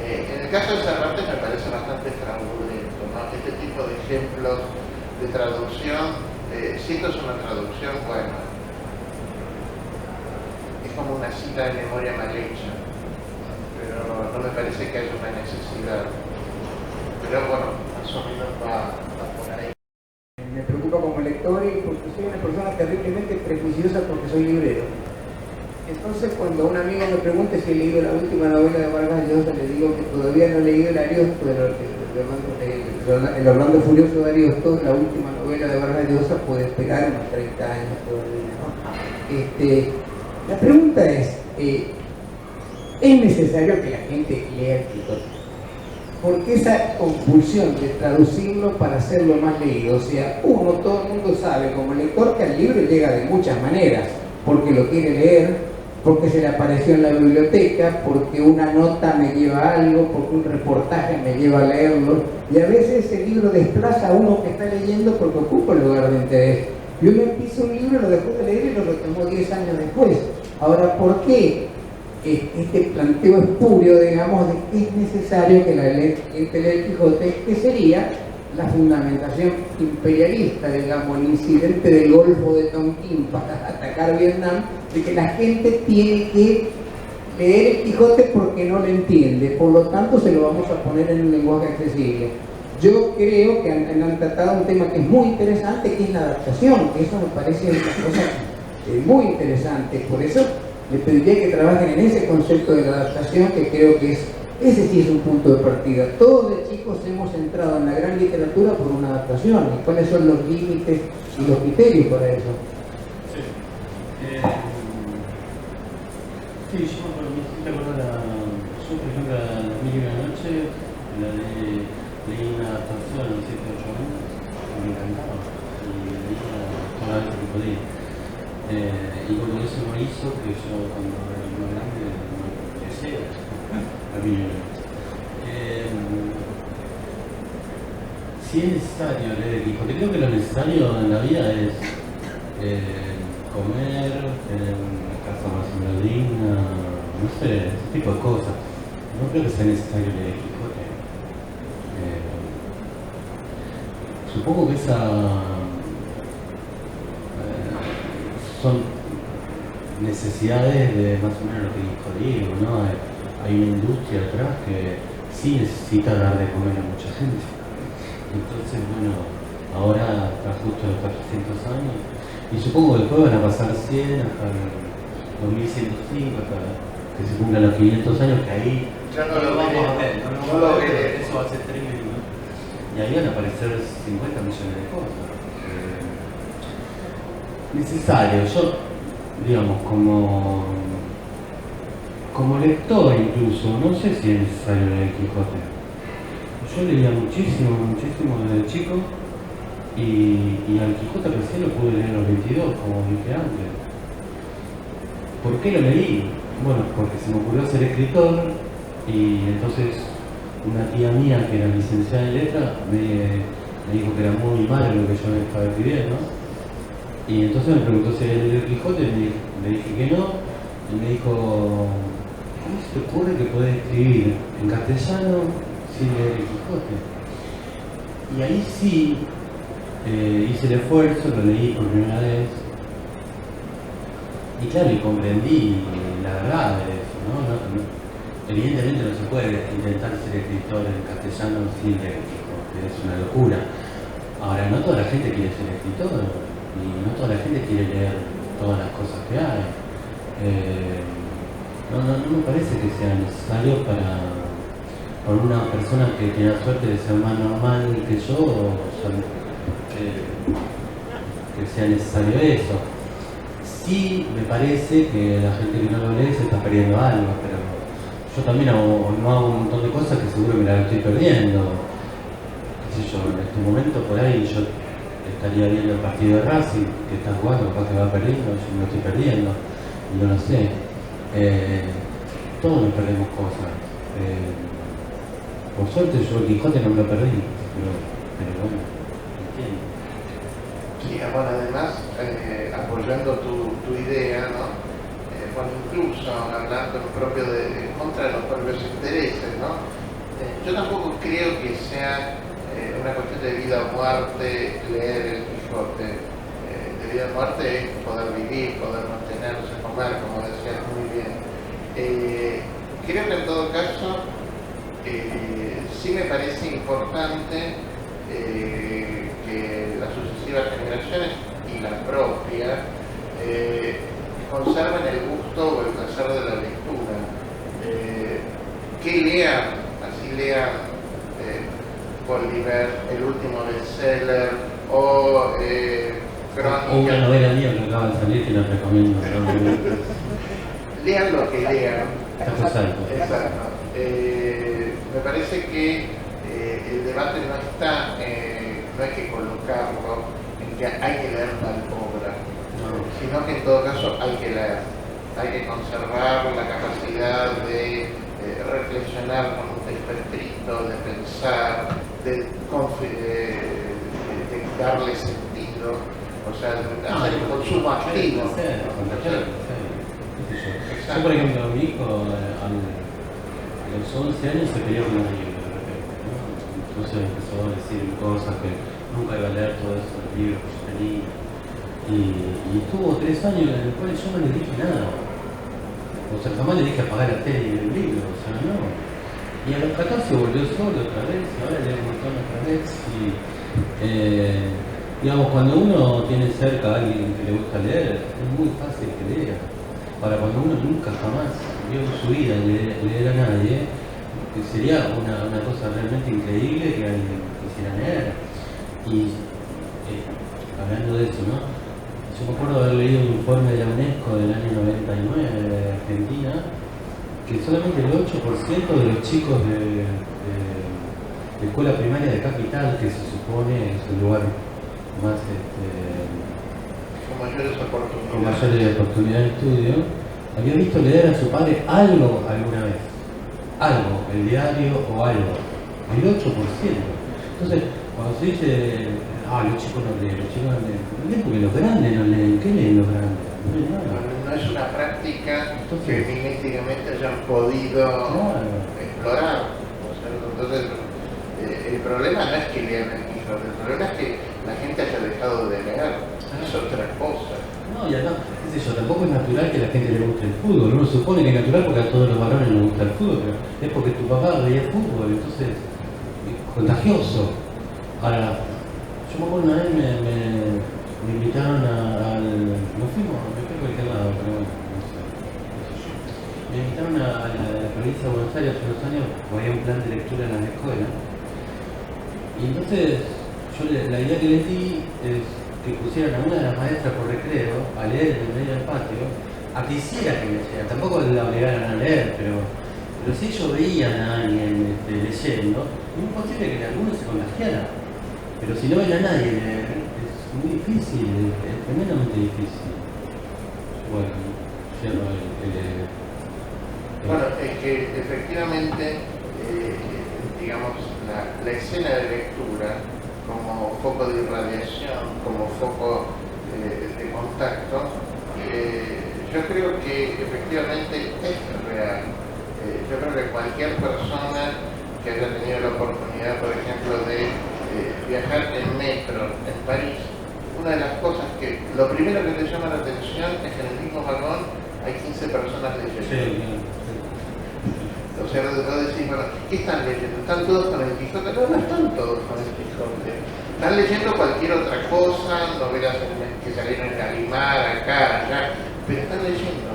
En el caso de Cervantes me parece bastante fraudulento, ¿no? Este tipo de ejemplos de traducción, si esto es una traducción, bueno, es como una cita de memoria mal hecha, pero no me parece que haya una necesidad. Pero bueno, más o menos va por ahí. Me preocupa como lector y porque soy una persona terriblemente prejuiciosa porque soy librero. Entonces, cuando un amigo me pregunta si he leído la última novela de Vargas Llosa, le digo que todavía no he leído el Ariosto, el Orlando Furioso de Ariosto, la última novela de Vargas Llosa, puede esperar unos 30 años todavía, ¿no? La pregunta es necesario que la gente lea el Quijote? ¿Por qué esa compulsión de traducirlo para hacerlo más leído? O sea, todo el mundo sabe como lector que al libro llega de muchas maneras, porque lo quiere leer, porque se le apareció en la biblioteca, porque una nota me lleva a algo, porque un reportaje me lleva a leerlo, y a veces el libro desplaza a uno que está leyendo porque ocupa el lugar de interés. Yo me empiezo un libro, lo dejó de leer y lo retomó 10 años después. Ahora, ¿por qué este planteo espurio, digamos, de que es necesario que la gente lea el Quijote, que sería la fundamentación imperialista, digamos, el incidente del Golfo de Tonquín para atacar Vietnam, de que la gente tiene que leer el Quijote porque no lo entiende, por lo tanto se lo vamos a poner en un lenguaje accesible? Yo creo que han tratado un tema que es muy interesante, que es la adaptación, que eso me parece una cosa muy interesante. Por eso les pediría que trabajen en ese concepto de la adaptación, que creo que ese sí es un punto de partida. Todos de chicos hemos entrado en la gran literatura por una adaptación. ¿Y cuáles son los límites y los criterios para eso? Sí, yo me acuerdo yo por ejemplo, a las 1000 y una noche, leí una adaptación a los 7 o 8 años, me encantaba, y leía todas las veces que podía. Y bueno, eso me hizo que yo cuando era más grande creciera a mí. Si es necesario leer el Quijote, creo que lo necesario en la vida es comer, tener una casa más o menos digna, no sé, ese tipo de cosas. No creo que sea necesario leer el Quijote. Supongo que son necesidades de más o menos lo que dijo Diego, ¿no? Hay una industria atrás que sí necesita dar de comer a mucha gente. Entonces, bueno, ahora está justo los 400 años y supongo que después van a pasar 100 hasta el 2105, hasta que se cumplan los 500 años, que ahí ya no lo vamos a veremos. ver, No lo veremos. eso va a ser tremendo. Y ahí van a aparecer 50 millones de cosas. Necesario, yo, digamos, como lector incluso, no sé si es necesario leer el Quijote. Yo leía muchísimo desde chico y al Quijote recién lo pude leer a los 22, como dije antes. ¿Por qué lo leí? Bueno, porque se me ocurrió ser escritor y entonces una tía mía que era licenciada en letras me dijo que era muy malo lo que yo estaba escribiendo. Y entonces me preguntó si leer el Quijote y le dije que no. Y me dijo, ¿cómo se te ocurre que podés escribir en castellano sin leer el Quijote? Y ahí sí hice el esfuerzo, lo leí por primera vez. Y claro, y comprendí la verdad de eso, ¿no? Evidentemente no se puede intentar ser escritor en castellano sin leer el Quijote, es una locura. Ahora, no toda la gente quiere ser escritor, y no toda la gente quiere leer todas las cosas que hay. No me parece que sea necesario para una persona que tiene la suerte de ser más normal que yo, que sea necesario eso. Sí me parece que la gente que no lo lee se está perdiendo algo, pero yo también no hago un montón de cosas que seguro me las estoy perdiendo. Qué sé yo, en este momento por ahí yo estaría viendo el partido de Racing, que está jugando, capaz que va perdiendo, yo me lo estoy perdiendo, y no lo sé. Todos nos perdemos cosas. Por suerte yo el Quijote no me lo perdí, pero bueno, entiendo. Sí, bueno, además, apoyando tu idea, ¿no? Bueno, incluso hablando propio contra de los propios intereses, ¿no? Yo tampoco creo que sea una cuestión de vida o muerte leer el Quijote. De vida o muerte es poder vivir, poder mantenerse, comer, como decías muy bien. Creo que en todo caso sí me parece importante que las sucesivas generaciones y la propia conserven el gusto o el placer de la lectura. Que lean, así lean Bolívar, el último bestseller, o Crónica. O una novela mía que acaba de salir que la recomiendo. Lean lo que lean. Exacto. Me parece que el debate no está, no hay que colocarlo en que hay que leer tal obra, sino que en todo caso hay que leer, hay que conservar la capacidad de reflexionar con un texto escrito, de pensar, de darle sentido, o sea, de hacer un consumo activo. Yo, por ejemplo, a mi hijo a los 11 años se peleó con los libros de repente, ¿no? Entonces empezó a decir cosas que nunca iba a leer todos esos libros que yo tenía. Y estuvo 3 años en los cuales yo no le dije nada. O sea, jamás le dije apagar la tele y el libro, o sea, no. Y a los 14 volvió solo otra vez, y ahora lee un montón otra vez. Y, digamos, cuando uno tiene cerca a alguien que le gusta leer, es muy fácil que lea. Ahora, cuando uno nunca jamás vio en su vida leer a nadie, sería una cosa realmente increíble que alguien quisiera leer. Y hablando de eso, ¿no? Yo me acuerdo haber leído un informe de la UNESCO del año 99 de Argentina, que solamente el 8% de los chicos de escuela primaria de Capital, que se supone es el lugar más con mayores oportunidades de estudio, había visto leer a su padre algo alguna vez. Algo, el diario o algo. El 8%. Entonces, cuando se dice, los chicos no leen, los chicos no leen porque los grandes no leen. ¿Qué leen los grandes? temática que feminísticamente hayan podido explorar, ¿no es cierto? Entonces, el problema no es que lean el Quijote, el problema es que la gente haya dejado de leer, es otra cosa. No, y acá, qué sé yo, tampoco es natural que a la gente le guste el fútbol. Uno supone que es natural porque a todos los varones les gusta el fútbol, pero es porque tu papá veía fútbol, entonces es contagioso. Ahora, yo me acuerdo una vez me invitaron al... Nos fuimos, me creo que a aquel lado, pero bueno, no sé. Me invitaron a la provincia de Buenos Aires hace unos años, porque había un plan de lectura en las escuelas. Y entonces, la idea que les di es que pusieran a una de las maestras por recreo a leer en el medio del patio, a que hiciera que leyera. Tampoco la obligaran a leer, pero si ellos veían a alguien leyendo, es muy posible que alguno se contagiara. Pero si no ven a nadie leer, es muy difícil, es tremendamente difícil. Bueno, cierro Bueno, es que efectivamente, digamos, la escena de lectura como foco de irradiación, como foco de contacto, yo creo que efectivamente es real. Yo creo que cualquier persona que haya tenido la oportunidad, por ejemplo, de viajar en metro en París, una de las cosas que lo primero que te llama la atención es que en el mismo vagón hay 15 personas leyendo. Sí. O sea, vos decís, bueno, ¿qué están leyendo? ¿Están todos con el Quijote? No, no están todos con el Quijote. Están leyendo cualquier otra cosa, novelas que salieron en Gallimard, acá, allá, pero están leyendo.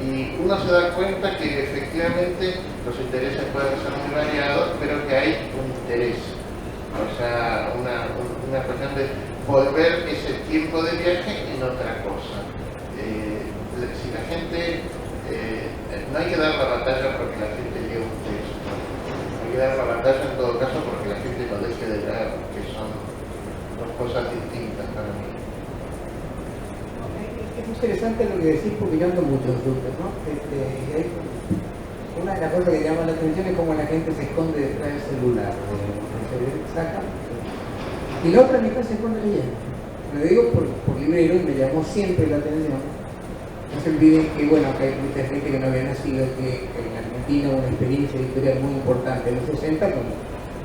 Y uno se da cuenta que efectivamente los intereses pueden ser muy variados, pero que hay un interés. O sea, una cuestión de volver ese tiempo de viaje en otra cosa. Si la gente... no hay que dar la batalla porque la gente lea un texto. Hay que dar la batalla en todo caso porque la gente no deje de leer, que son dos cosas distintas para mí. Es muy interesante lo que decís porque yo ando mucho en rutas, ¿no? Una de las cosas que llama la atención es cómo la gente se esconde detrás del celular. Se saca. Y la otra mitad se esconde leyendo. Lo digo por librero y me llamó siempre la atención. No se olviden que, bueno, acá hay mucha gente que no había nacido, que en Argentina hubo una experiencia editorial muy importante en los 60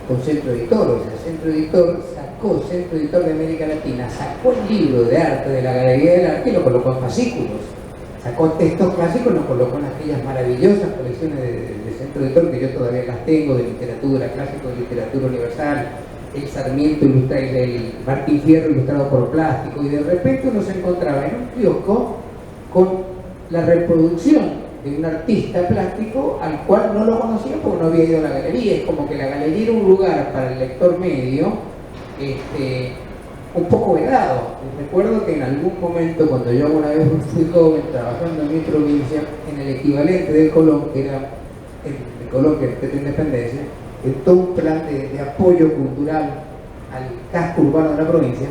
con Centro Editor. O sea, Centro Editor de América Latina sacó el libro de arte de la Galería del Arte y lo colocó en fascículos. Sacó textos clásicos y lo colocó en aquellas maravillosas colecciones de Centro Editor que yo todavía las tengo, de literatura, clásico de literatura universal, el Sarmiento ilustrado, el Martín Fierro ilustrado por plástico, y de repente uno se encontraba en un kiosco con la reproducción de un artista plástico al cual no lo conocía porque no había ido a la galería. Es como que la galería era un lugar para el lector medio un poco vedado. Recuerdo que en algún momento, cuando yo alguna vez fui joven trabajando en mi provincia, en el equivalente del Colón, que era el Colón que es de Independencia, en todo un plan de apoyo cultural al casco urbano de la provincia,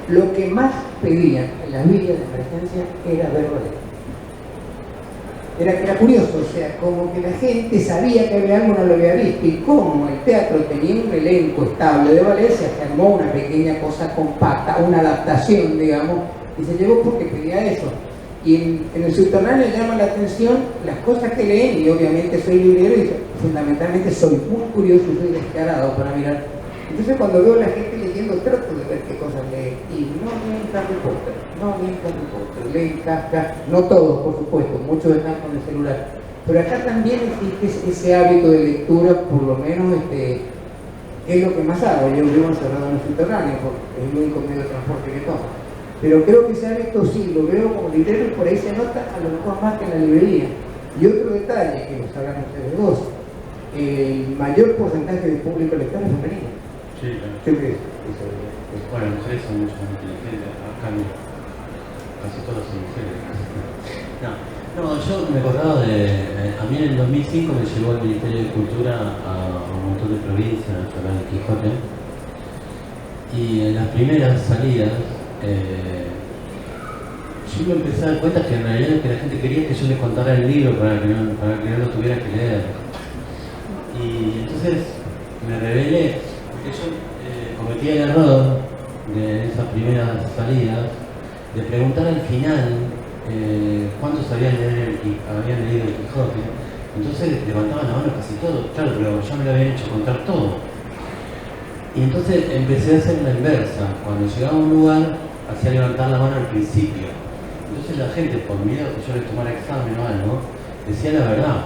lo que más pedían en las villas de emergencia era ver ballet. Era curioso, o sea, como que la gente sabía que había algo, no lo había visto, y como el teatro tenía un elenco estable de ballet, se armó una pequeña cosa compacta, una adaptación, digamos, y se llevó porque pedía eso. Y en el subterráneo llama la atención las cosas que leen, y obviamente soy librero y fundamentalmente soy muy curioso y soy descarado para mirar. Entonces cuando veo a la gente leyendo, trato de ver qué cosas lee, y no leen Harry Potter, leen Kafka, no todos por supuesto, muchos están con el celular, pero acá también existe ese hábito de lectura, por lo menos es lo que más hago. Yo vivo encerrado en el subterráneo porque es el único medio de transporte que tomo, pero creo que ese hábito sí lo veo como librero y por ahí se nota a lo mejor más que en la librería. Y otro detalle que lo saben ustedes dos, el mayor porcentaje de público lector es femenino. Sí, claro. ¿Qué crees? Bueno, mujeres son mucho más inteligentes, acá no. Casi todas son mujeres. No, yo me acordaba a mí en el 2005 me llevó el Ministerio de Cultura a un montón de provincias a hablar del Quijote. Y en las primeras salidas, yo me empecé a dar cuenta que en realidad lo que la gente quería es que yo les contara el libro para que no lo tuviera que leer. Y entonces me rebelé. Porque yo cometí el error de esas primeras salidas de preguntar al final cuántos habían leído el Quijote. Entonces levantaban la mano casi todos, claro, pero ya me lo habían hecho contar todo. Y entonces empecé a hacer la inversa. Cuando llegaba a un lugar, hacía levantar la mano al principio. Entonces la gente, por miedo que yo les tomara examen o algo, decía la verdad.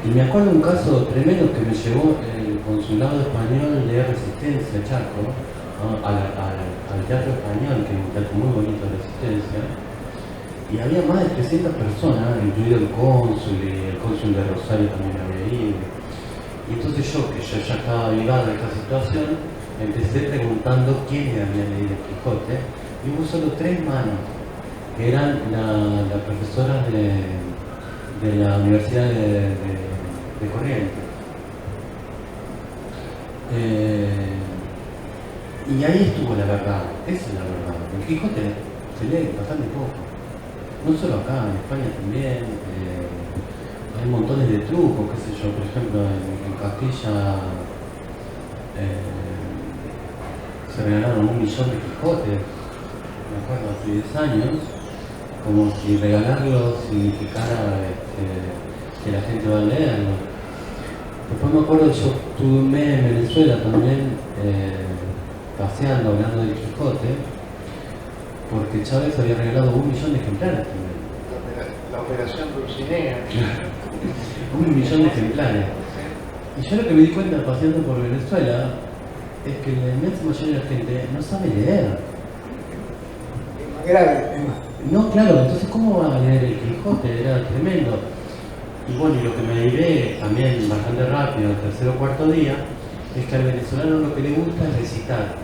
Y me acuerdo un caso tremendo que me llevó el consulado español de Resistencia, Chaco, ¿no? al teatro español, que es un teatro muy bonito de Resistencia. Y había más de 300 personas, incluido el cónsul, y el cónsul de Rosario también había ido. Y entonces yo, que yo ya estaba avivado de esta situación, empecé preguntando quiénes habían leído el Quijote, y hubo solo 3 manos, que eran la profesora de la Universidad de Corrientes. Y ahí estuvo la verdad, esa es la verdad. El Quijote se lee bastante poco. No solo acá, en España también, hay montones de trucos, qué sé yo, por ejemplo, en Castilla se regalaron 1 millón de Quijotes, me acuerdo, hace 10 años, como si regalarlo significara que la gente va a leerlo. Después me acuerdo que yo tuve un mes en Venezuela también, paseando, hablando del Quijote, porque Chávez había regalado 1 millón de ejemplares también. La operación Dulcinea. 1 millón de ejemplares. Y yo lo que me di cuenta paseando por Venezuela es que la inmensa mayoría de la gente no sabe leer. Es más grave el tema. No, claro, entonces ¿cómo va a leer el Quijote? Era tremendo. Y bueno, y lo que me diré también bastante rápido, el tercer o cuarto día, es que al venezolano lo que le gusta es recitar.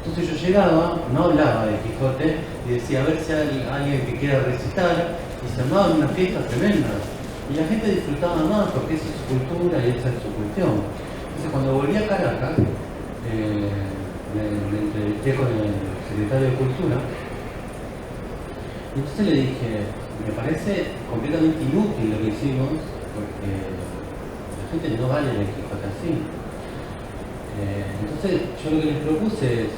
Entonces yo llegaba, no hablaba del Quijote, y decía, a ver si hay alguien que quiera recitar, y se armaban unas fiestas tremendas. Y la gente disfrutaba más porque esa es su cultura y esa es su cuestión. Entonces cuando volví a Caracas, me entrevisté con el secretario de Cultura, y entonces le dije, me parece completamente inútil lo que hicimos, porque la gente no vale el Quijote así. Entonces yo lo que les propuse es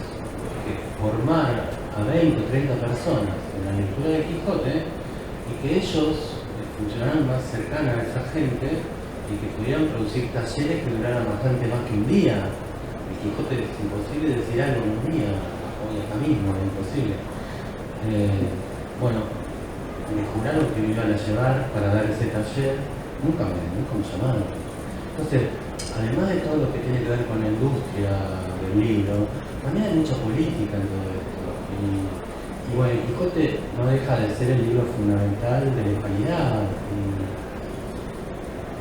formar a 20 o 30 personas en la lectura del Quijote y que ellos funcionaran más cercanos a esa gente y que pudieran producir talleres que duraran bastante más que un día. El Quijote es imposible decir algo en un día, hoy acá mismo es imposible. Bueno, me juraron que me iban a llevar para dar ese taller, nunca me llamaron. Entonces, además de todo lo que tiene que ver con la industria del libro, también hay mucha política en todo esto. Y bueno, el Quijote no deja de ser el libro fundamental de la hispanidad.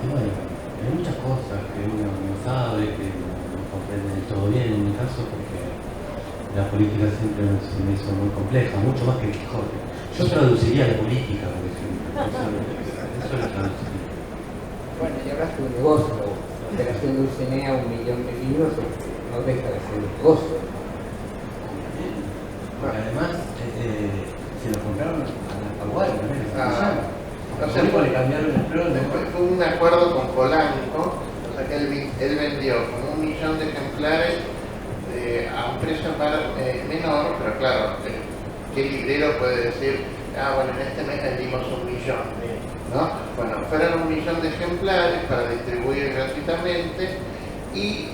Y bueno, hay muchas cosas que uno no sabe, que no comprende del todo bien en mi caso, porque la política siempre se me hizo muy compleja, mucho más que el Quijote. Yo traduciría la política, por ejemplo. Eso lo traduciría. Bueno, y hablaste de un negocio, la operación Dulcinea, 1 millón de libros, no deja de ser un negocio. Porque además se lo compraron a la Paraguay también. O sea, le cambiaron el precio. fue un acuerdo con Polanco, o sea que él vendió como 1 millón de ejemplares a un precio menor, pero claro, ¿qué librero puede decir, bueno, en este mes vendimos 1 millón? ¿No? Bueno, fueron 1 millón de ejemplares para distribuir gratuitamente y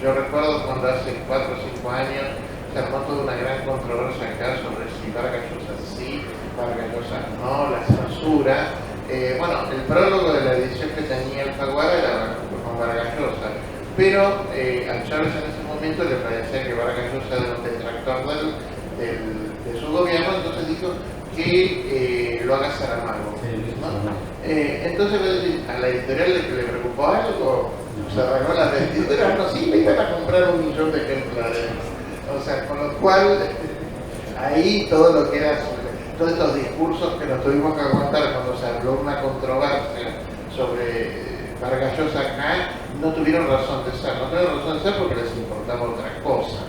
yo recuerdo cuando hace 4 o 5 años se armó toda una gran controversia acá sobre si Vargas Llosa sí, Vargas Llosa no, la censura. Bueno, el prólogo de la edición que tenía Alfaguara era con Vargas Llosa, pero a Chávez en ese momento le parecía que Vargas Llosa era un detractor de su gobierno, entonces dijo que lo haga Saramago, ¿no? Entonces a la editorial le preocupó algo, Saramago, la editorial no, sí, le iban a comprar 1 millón de ejemplares, o sea, con lo cual ahí todo lo que era, todos estos discursos que nos tuvimos que aguantar cuando se habló una controversia sobre Vargas Llosa acá, no tuvieron razón de ser porque les importaba otra cosa.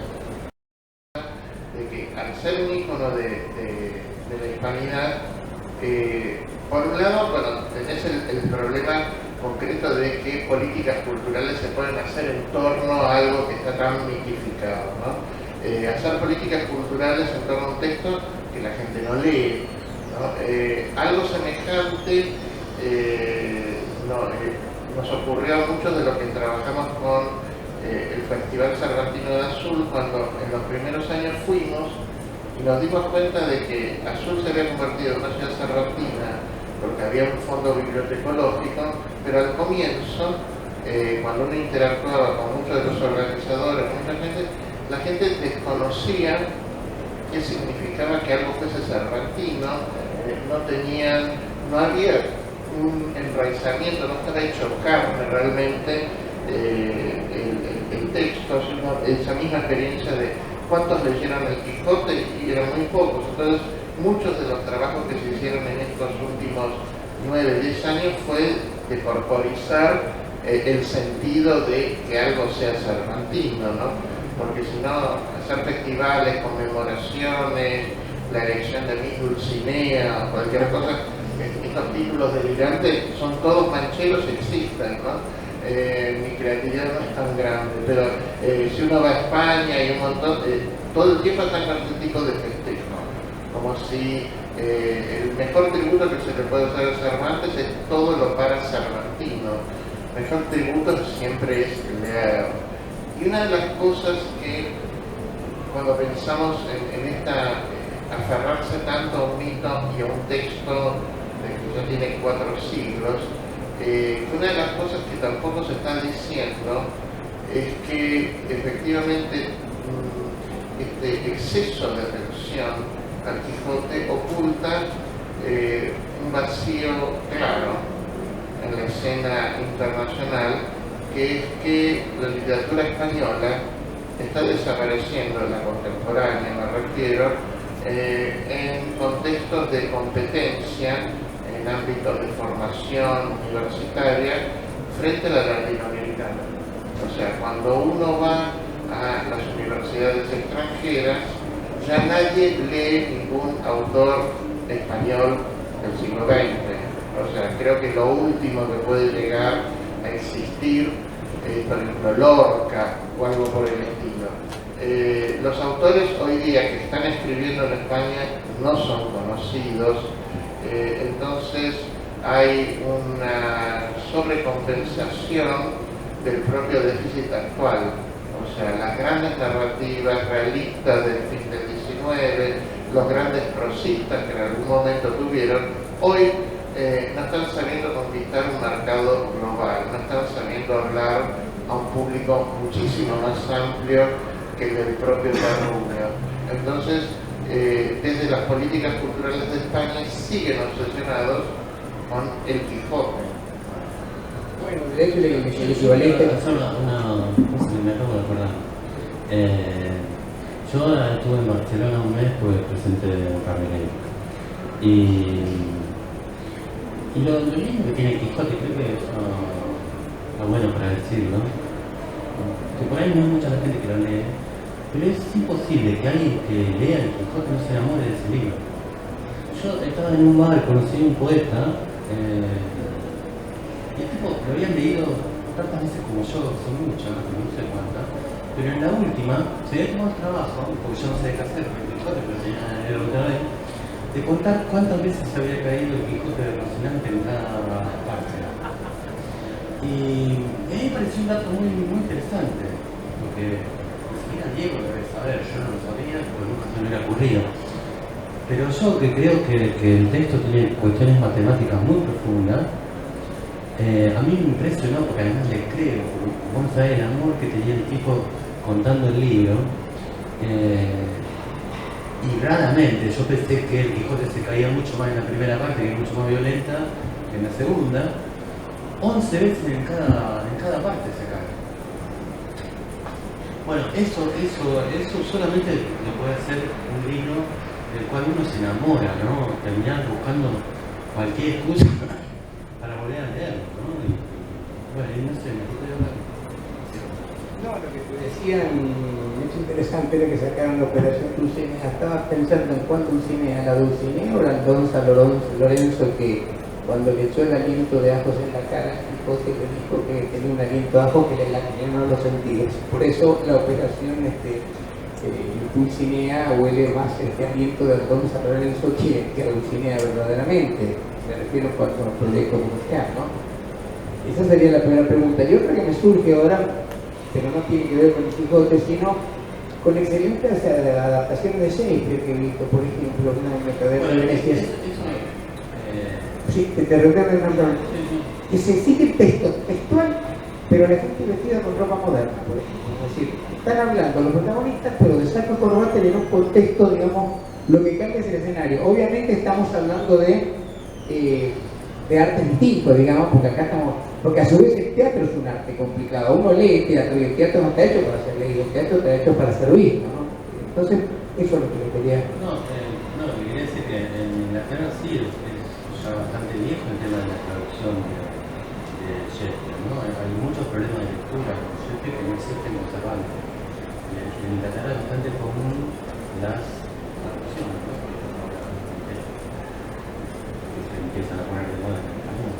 De que al ser un ícono de la hispanidad, por un lado, bueno, tenés el problema concreto de que políticas culturales se pueden hacer en torno a algo que está tan mitificado, ¿no? hacer políticas culturales en torno a un texto que la gente no lee, ¿no? Algo semejante nos ocurrió a muchos de los que trabajamos con el Festival Cervantino de Azul, cuando en los primeros años fuimos y nos dimos cuenta de que Azul se había convertido en una ciudad cervantina porque había un fondo bibliotecológico, pero al comienzo, cuando uno interactuaba con muchos de los organizadores, la gente desconocía qué significaba que algo fuese cervantino, no había un enraizamiento, no estaba hecho carne realmente el texto, sino esa misma experiencia de cuántos leyeron el Quijote, y eran muy pocos. Entonces, muchos de los trabajos que se hicieron en estos últimos 9, 10 años fue de corporizar el sentido de que algo sea cervantino, ¿no? Porque si no, hacer festivales, conmemoraciones, la elección de Miss Dulcinea, cualquier cosa, estos títulos delirantes son todos mancheros sexistas, ¿no? Mi creatividad no es tan grande, pero si uno va a España y un montón, todo el tiempo están con este tipo de festejo, como si el mejor tributo que se le puede hacer a Cervantes es todo lo para cervantino. El mejor tributo siempre es leer. Y una de las cosas que cuando pensamos en esta aferrarse tanto a un mito y a un texto que ya tiene 4 siglos, una de las cosas que tampoco se está diciendo es que efectivamente este exceso de atención al Quijote oculta un vacío claro en la escena internacional, que es que la literatura española está desapareciendo en la contemporánea, me refiero, en contextos de competencia, en ámbitos de formación universitaria, frente a la latinoamericana. O sea, cuando uno va a las universidades extranjeras, ya nadie lee ningún autor español del siglo XX. O sea, creo que lo último que puede llegar a existir, por ejemplo, Lorca o algo por el estilo. Los autores hoy día que están escribiendo en España no son conocidos, entonces hay una sobrecompensación del propio déficit actual. O sea, las grandes narrativas realistas del fin del XIX, los grandes prosistas que en algún momento tuvieron, hoy no están sabiendo conquistar un mercado global, no están sabiendo hablar a un público muchísimo más amplio que el del propio Danubio. Entonces, desde las políticas culturales de España siguen obsesionados con el Quijote. Bueno, de hecho, el equivalente... Me acabo de acordar. Yo estuve en Barcelona un mes, pues presenté Rabelais. Y lo lindo que tiene el Quijote, creo que es bueno para decirlo, que por ahí no hay mucha gente que lo lee, pero es imposible que alguien que lea el Quijote no se enamore de ese libro. Yo estaba en un bar, conocí a un poeta, y el tipo lo habían leído tantas veces como yo, son muchas, no sé cuántas, pero en la última se había tomado el trabajo, porque yo no sé qué hacer con el Quijote, pero tenía que leer otra vez, de contar cuántas veces había caído el Quijote de Rocinante en cada parte. Y a mí me pareció un dato muy, muy interesante, porque ni siquiera Diego lo debe saber, yo no lo sabía, porque nunca se me hubiera ocurrido. Pero yo que creo que el texto tiene cuestiones matemáticas muy profundas, a mí me impresionó, porque además le creo, vamos a ver el amor que tenía el tipo contando el libro, y raramente yo pensé que el Quijote se caía mucho más en la primera parte, que es mucho más violenta que en la segunda. 11 veces en cada parte se cae. Bueno, eso solamente lo puede hacer un libro del cual uno se enamora, ¿no? Terminar buscando cualquier excusa para volver a leerlo, ¿no? Bueno, y no sé, me estoy hablando. No, lo que te decían es interesante era que sacaron la operación Dulcinea. Estaba pensando en cuál Dulcinea, la Dulcinea o la Don San Lorenzo, que cuando le echó el aliento de ajos en la cara, Quijote le dijo que tenía un aliento de ajo que le lastimaron los sentidos. Por eso la operación Dulcinea huele más el ambiente de Alfonso San Lorenzo que a Dulcinea verdaderamente. Me refiero cuando a los proyectos comerciales, ¿no? Esa sería la primera pregunta. Y otra que me surge ahora, pero no tiene que ver con el Quijote, sino con excelentes adaptaciones de Shakespeare que he visto, por ejemplo, una Mercader de Venecia. Sí, te recuerdo que se sigue el texto textual, pero la gente vestida con ropa moderna, por ejemplo. Es decir, están hablando los protagonistas, pero de saco corbata y en un contexto, digamos, lo que cambia es el escenario. Obviamente estamos hablando de arte distinto, digamos, porque acá estamos, porque a su vez el teatro es un arte complicado. Uno lee teatro y el teatro no está hecho para ser leído, el teatro está hecho para ser visto, ¿no? Entonces, eso es lo que le quería. No, lo que quería decir que en Inglaterra sí es ya bastante viejo el tema de la traducción de Shakespeare, ¿no? Hay muchos problemas de lectura con Shakespeare que no existen en Cervantes. En Inglaterra es bastante común las traducciones, ¿no? Que se empiezan a poner de moda en español.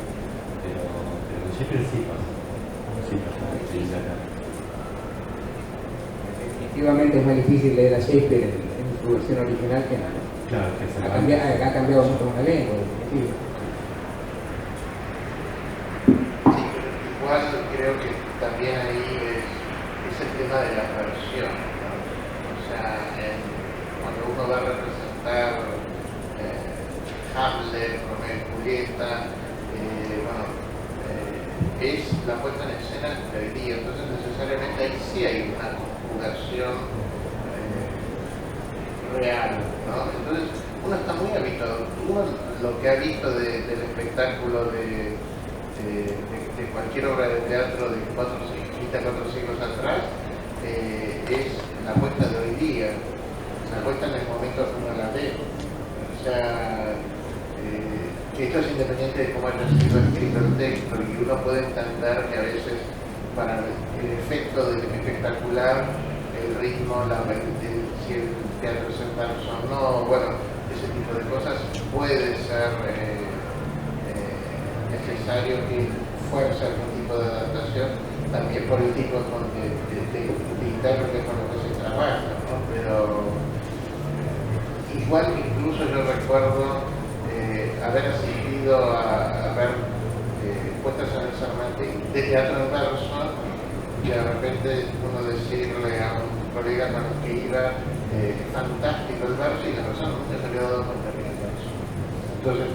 Pero con Shakespeare sí pasa en Inglaterra. Definitivamente es más difícil leer a Shakespeare en su versión original que en Claro, que ha cambiado mucho una lengua, definitivamente. Sí, igual creo que también ahí es el tema de la versión, ¿no? O sea, cuando uno va a representar Hamlet, Romeo y Julieta, es la puesta en escena de hoy día, entonces necesariamente ahí sí hay una conjugación real, ¿no? Entonces uno está muy habituado, uno lo que ha visto del espectáculo de cualquier obra de teatro de 4 siglos atrás es la puesta de hoy día, la puesta en el momento que uno la ve. O sea, que esto es independiente de cómo haya sido escrito el texto, y uno puede entender que a veces para el efecto del espectacular, el ritmo, si el teatro es en verso o no, bueno, ese tipo de cosas puede ser necesario que fuerce algún tipo de adaptación, también por el tipo de intérprete con lo que se trabaja, ¿no? Pero igual incluso yo recuerdo haber asistido a ver puestas en el Cervantes de teatro en verso, y de repente uno decirle a un colega con el que iba fantástico el verso, y la persona nunca se había dado cuenta que era el verso. Entonces,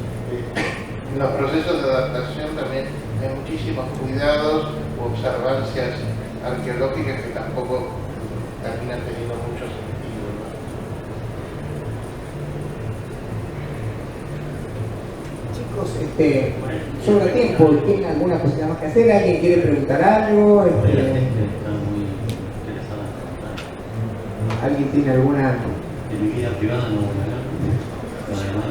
en los procesos de adaptación también hay muchísimos cuidados u observancias arqueológicas que tampoco terminan teniendo mucho sentido, ¿no? Chicos, sobra tiempo, ¿tienen alguna cosita más que hacer? ¿Alguien quiere preguntar algo? La gente está muy interesada en preguntar. ¿Alguien tiene alguna? En mi vida privada no voy a hablar. Además,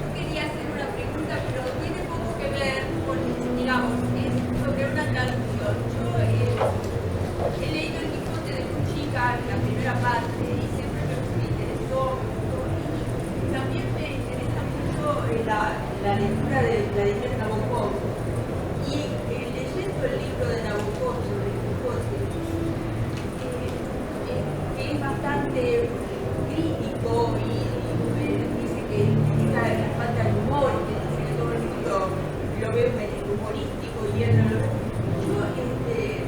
Yo quería hacer una pregunta, pero tiene poco que ver con, digamos, sobre una traducción. Yo he leído el Quijote de Mujica, la primera parte, y siempre me interesó mucho. Y también me interesa mucho la lectura de Vladimir Nabokov. Y leyendo el libro de Nabokov sobre el Quijote, que es bastante crítico y dice que critica la falta de humor, que dice que todo el mundo lo ve humorístico y él no lo ve. Yo después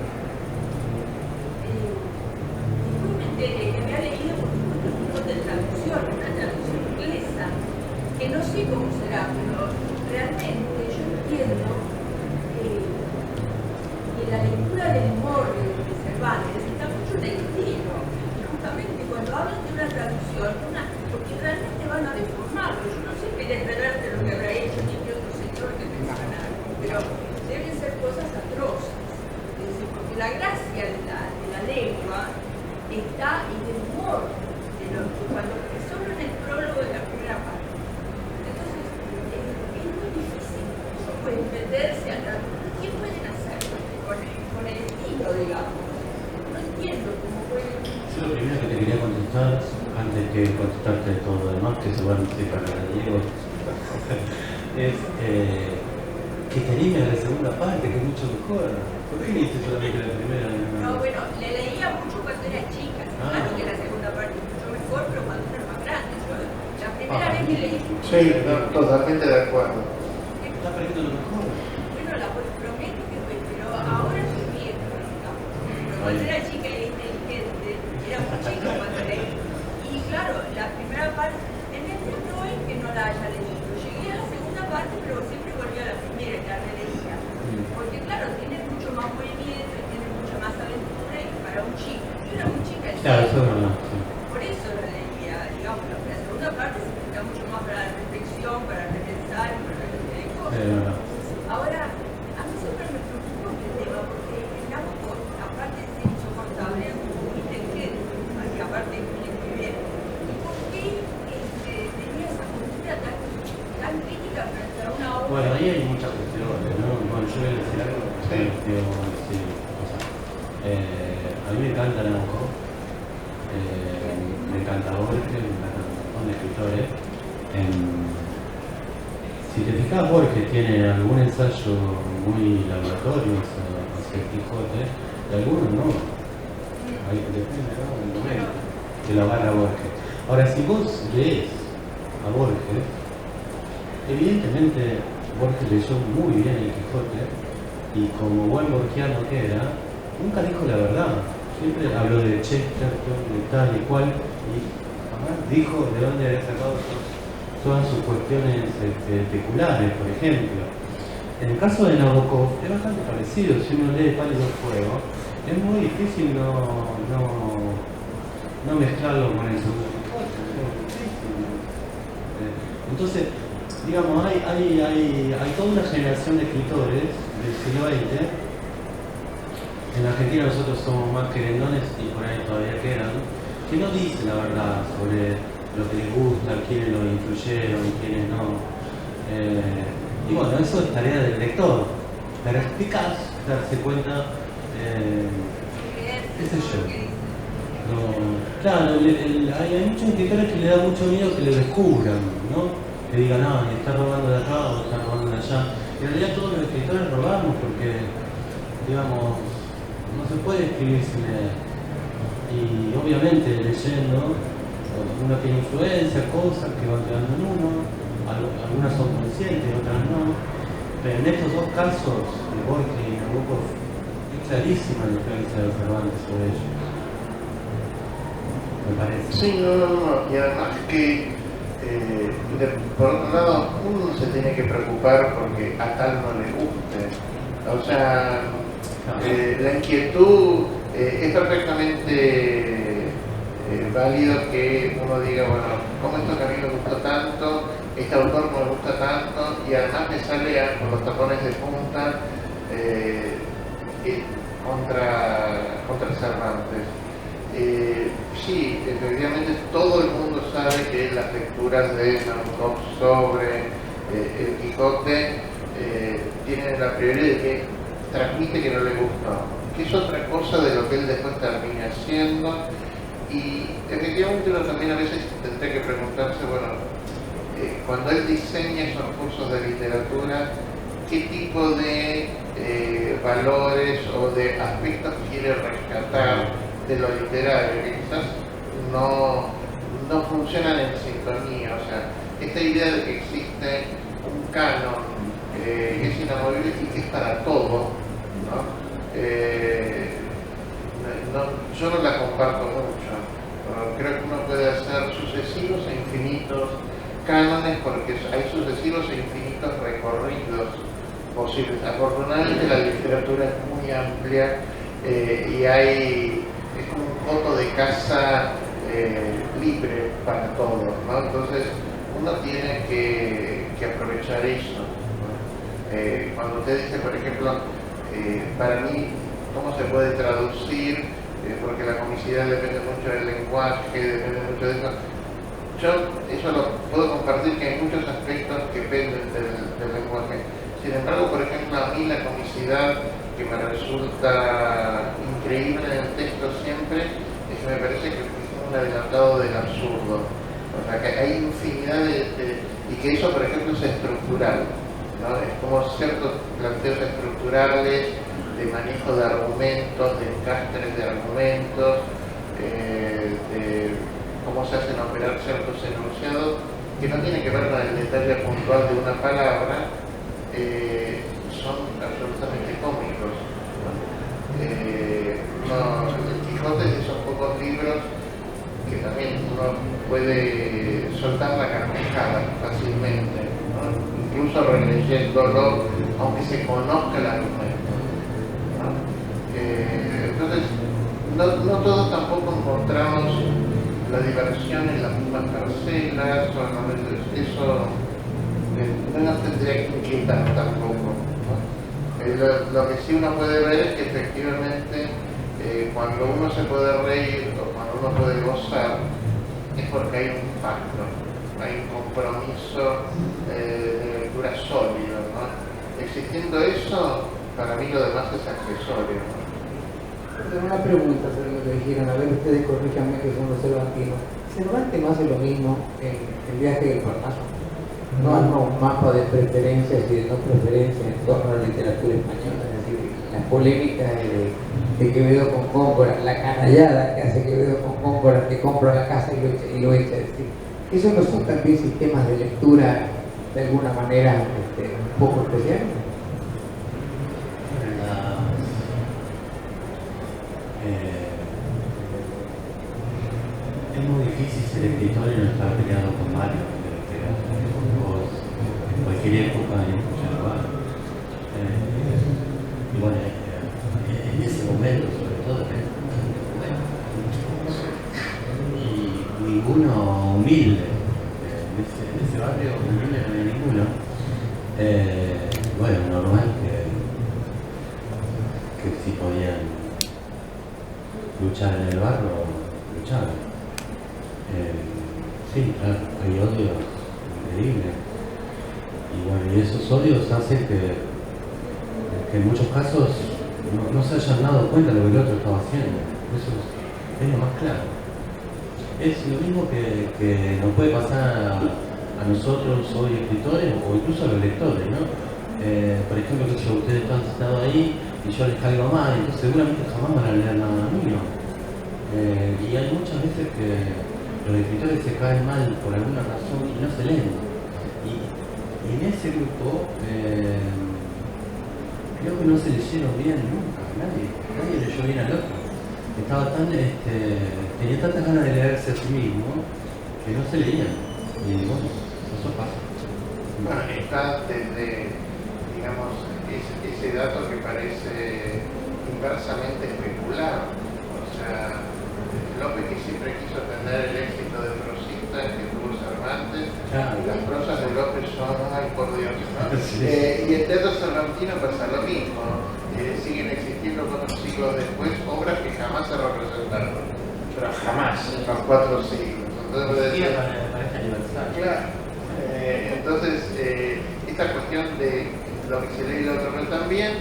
me enteré que había leído por supuesto un montón de traducción, una traducción inglesa, que no sé cómo será, pero realmente yo entiendo que la lectura del humor de Cervantes está mucho en el estilo. Y justamente cuando hablan de una traducción, porque realmente van a deformarlo. Yo no sé Pérez Reverte lo que habrá hecho ni que otro señor que menciona algo, pero deben ser cosas atroces. Es decir, porque la gracia de la lengua está en el humor, que solo en el prólogo de la primera parte. Entonces, es muy difícil entenderse a traducir. ¿Qué pueden hacer con el estilo, digamos? No entiendo cómo pueden. yo lo primero que te quería contestar, antes que contestarte todo lo demás, que seguramente sí para Diego, es que te anime a la segunda parte, que es mucho mejor. ¿Por qué leíste solamente la primera? No, bueno, le leía mucho cuando era chica, claro que la segunda parte Sí, no, totalmente de acuerdo. Está perdiendo lo mejor. Bueno, la prometo que fue, pero ahora soy vieja, digamos. Pero cuando era chica era inteligente, era muy chica cuando leí. Y claro, la primera parte, en realidad no es que no la haya leído. Llegué a la segunda parte, pero siempre volví a la primera y la releía. Porque claro, tiene mucho más movimiento, tiene mucha más aventura y para un chico. Yo era muy chica. Claro, eso es verdad. Sí. Por eso la leía, digamos, la segunda parte se presta mucho más para la reflexión, para repensar, para el cosas. Es verdad. Ahora, a mí siempre me preocupa este tema porque el Nabokov, aparte de ser insoportable, es muy inteligente, y aparte escribe muy bien. ¿Y por qué tenía esa postura tan crítica frente a una obra? Bueno, ahí hay muchas cuestiones, ¿no? Bueno, yo voy a decir algo. Sí. A mí me encanta Nabokov, me encanta Borges, me encantan un montón de escritores. Si te fijas, Borges tiene algún ensayo muy laboratorio hacia el Quijote, y algunos no. Ahí depende, ¿no? Del momento que lo agarra Borges. Ahora, si vos lees a Borges, evidentemente Borges leyó muy bien el Quijote y como buen borgiano que era, nunca dijo la verdad. Siempre habló de Chesterton, de tal y cual, y jamás dijo de dónde había sacado todas sus cuestiones especulares, por ejemplo. En el caso de Nabokov es bastante parecido. Si uno lee Pálido Fuego, es muy difícil no mezclarlo con el segundo Quijote. Es muy difícil. Entonces, digamos, hay toda una generación de escritores del siglo XX. En Argentina nosotros somos más querendones y por ahí todavía quedan, que no dicen la verdad sobre lo que les gusta, quiénes lo influyeron y quiénes no. Y bueno, eso es tarea del lector. Perspicaz, darse cuenta, qué sé yo. Claro, hay muchos escritores que le da mucho miedo que lo descubran, ¿no? Que digan, ah, está robando de acá o está robando de allá. En realidad todos los escritores robamos porque, digamos, no se puede escribir sin leer. Y obviamente leyendo uno tiene influencia, cosas que van quedando en uno, algunas son conscientes, otras no. Pero en estos dos casos, de Borges y Nabokov, es clarísima la influencia de Cervantes sobre ellos. Me parece. Sí, no. Y además que, por otro lado, uno se tiene que preocupar porque a tal no le guste. O sea, la inquietud es perfectamente válido que uno diga, bueno, ¿cómo esto que a mí me gustó tanto? Este autor me gusta tanto y además me sale con los tapones de punta contra Cervantes. Sí, efectivamente todo el mundo sabe que las lecturas de Nabokov sobre el Quijote tienen la prioridad de que transmite que no le gustó, que es otra cosa de lo que él después termina haciendo. Y efectivamente uno también a veces tendría que preguntarse, bueno, cuando él diseña esos cursos de literatura, ¿qué tipo de valores o de aspectos quiere rescatar de lo literario? Que quizás no funcionan en sintonía. O sea, esta idea de que existe un canon que es inamovible y que es para todo, ¿no? Yo no la comparto mucho. Creo que uno puede hacer sucesivos e infinitos cánones porque hay sucesivos e infinitos recorridos posibles. Afortunadamente la literatura es muy amplia y es como un coto de casa libre para todos, ¿no? Entonces uno tiene que aprovechar eso, ¿no? Cuando usted dice, por ejemplo, para mí, ¿cómo se puede traducir? Porque la comicidad depende mucho del lenguaje, depende mucho de eso. Yo eso lo puedo compartir, que hay muchos aspectos que dependen del lenguaje. Sin embargo, por ejemplo, a mí la comicidad que me resulta increíble en el texto siempre es que me parece que es un adelantado del absurdo. O sea, que hay infinidad y que eso, por ejemplo, es estructural, ¿no? Es como ciertos planteos estructurales de manejo de argumentos, de encastres de argumentos, de cómo se hacen operar ciertos enunciados, que no tiene que ver con el detalle puntual de una palabra, son absolutamente cómicos. El Quijote es de esos pocos libros que también uno puede soltar la carcajada fácilmente, ¿no? Incluso releyéndolo, aunque se conozca el argumento, ¿no? Entonces, no todos tampoco encontramos la diversión en las mismas parcelas, eso no nos tendría que inquietar tampoco, ¿no? Lo que sí uno puede ver es que efectivamente cuando uno se puede reír o cuando uno puede gozar es porque hay un pacto, hay un compromiso de lectura sólido, ¿no? Existiendo eso, para mí lo demás es accesorio, ¿no? Tengo una pregunta sobre lo que dijeron, a ver ustedes corríjanme que son los cervantinos. ¿Cervantes no hace lo mismo en el viaje del Parnaso? ¿No arma un mapa de preferencias y de no preferencias en torno a la literatura española? Es decir, las polémicas de Quevedo con Góngora, la canallada que hace Quevedo con Góngora, que compra la casa y lo echa. Es decir, ¿esos no son también sistemas de lectura de alguna manera un poco especiales? Es muy difícil ser escritor y no estar peleado con Mario, en cualquier época, en muchos lugares. Y bueno, en ese momento, sobre todo, y ninguno humilde. En ese barrio humilde no había ninguno. Bueno, normal que si podían luchar en el barro, luchaban. Sí, claro, hay odios increíbles. Y bueno, y esos odios hacen que en muchos casos no se hayan dado cuenta de lo que el otro estaba haciendo. Eso es lo más claro. Es lo mismo que nos puede pasar a nosotros hoy escritores o incluso a los lectores, ¿no? Por ejemplo, que si ustedes están sentados ahí y yo les caigo mal, entonces seguramente jamás van a leer nada mío. Y hay muchas veces que los escritores se caen mal por alguna razón y no se leen. Y en ese grupo creo que no se leyeron bien nunca, nadie leyó bien al otro. Estaba tenía tantas ganas de leerse a sí mismo que no se leían. Y bueno, eso pasa. Bueno, está desde, digamos, ese dato que parece inversamente especulado. O sea, Lope, que siempre quiso tener el éxito de prosista que tuvo Cervantes, claro. Y las prosas de Lope son, ay por Dios, ¿no? Sí. Y el teatro cervantino pasa lo mismo. Siguen existiendo 4 siglos después obras que jamás se representaron, pero jamás en los 4 siglos. Entonces, parece aniversario. claro. Entonces, esta cuestión de lo que se lee y lo otro, pero también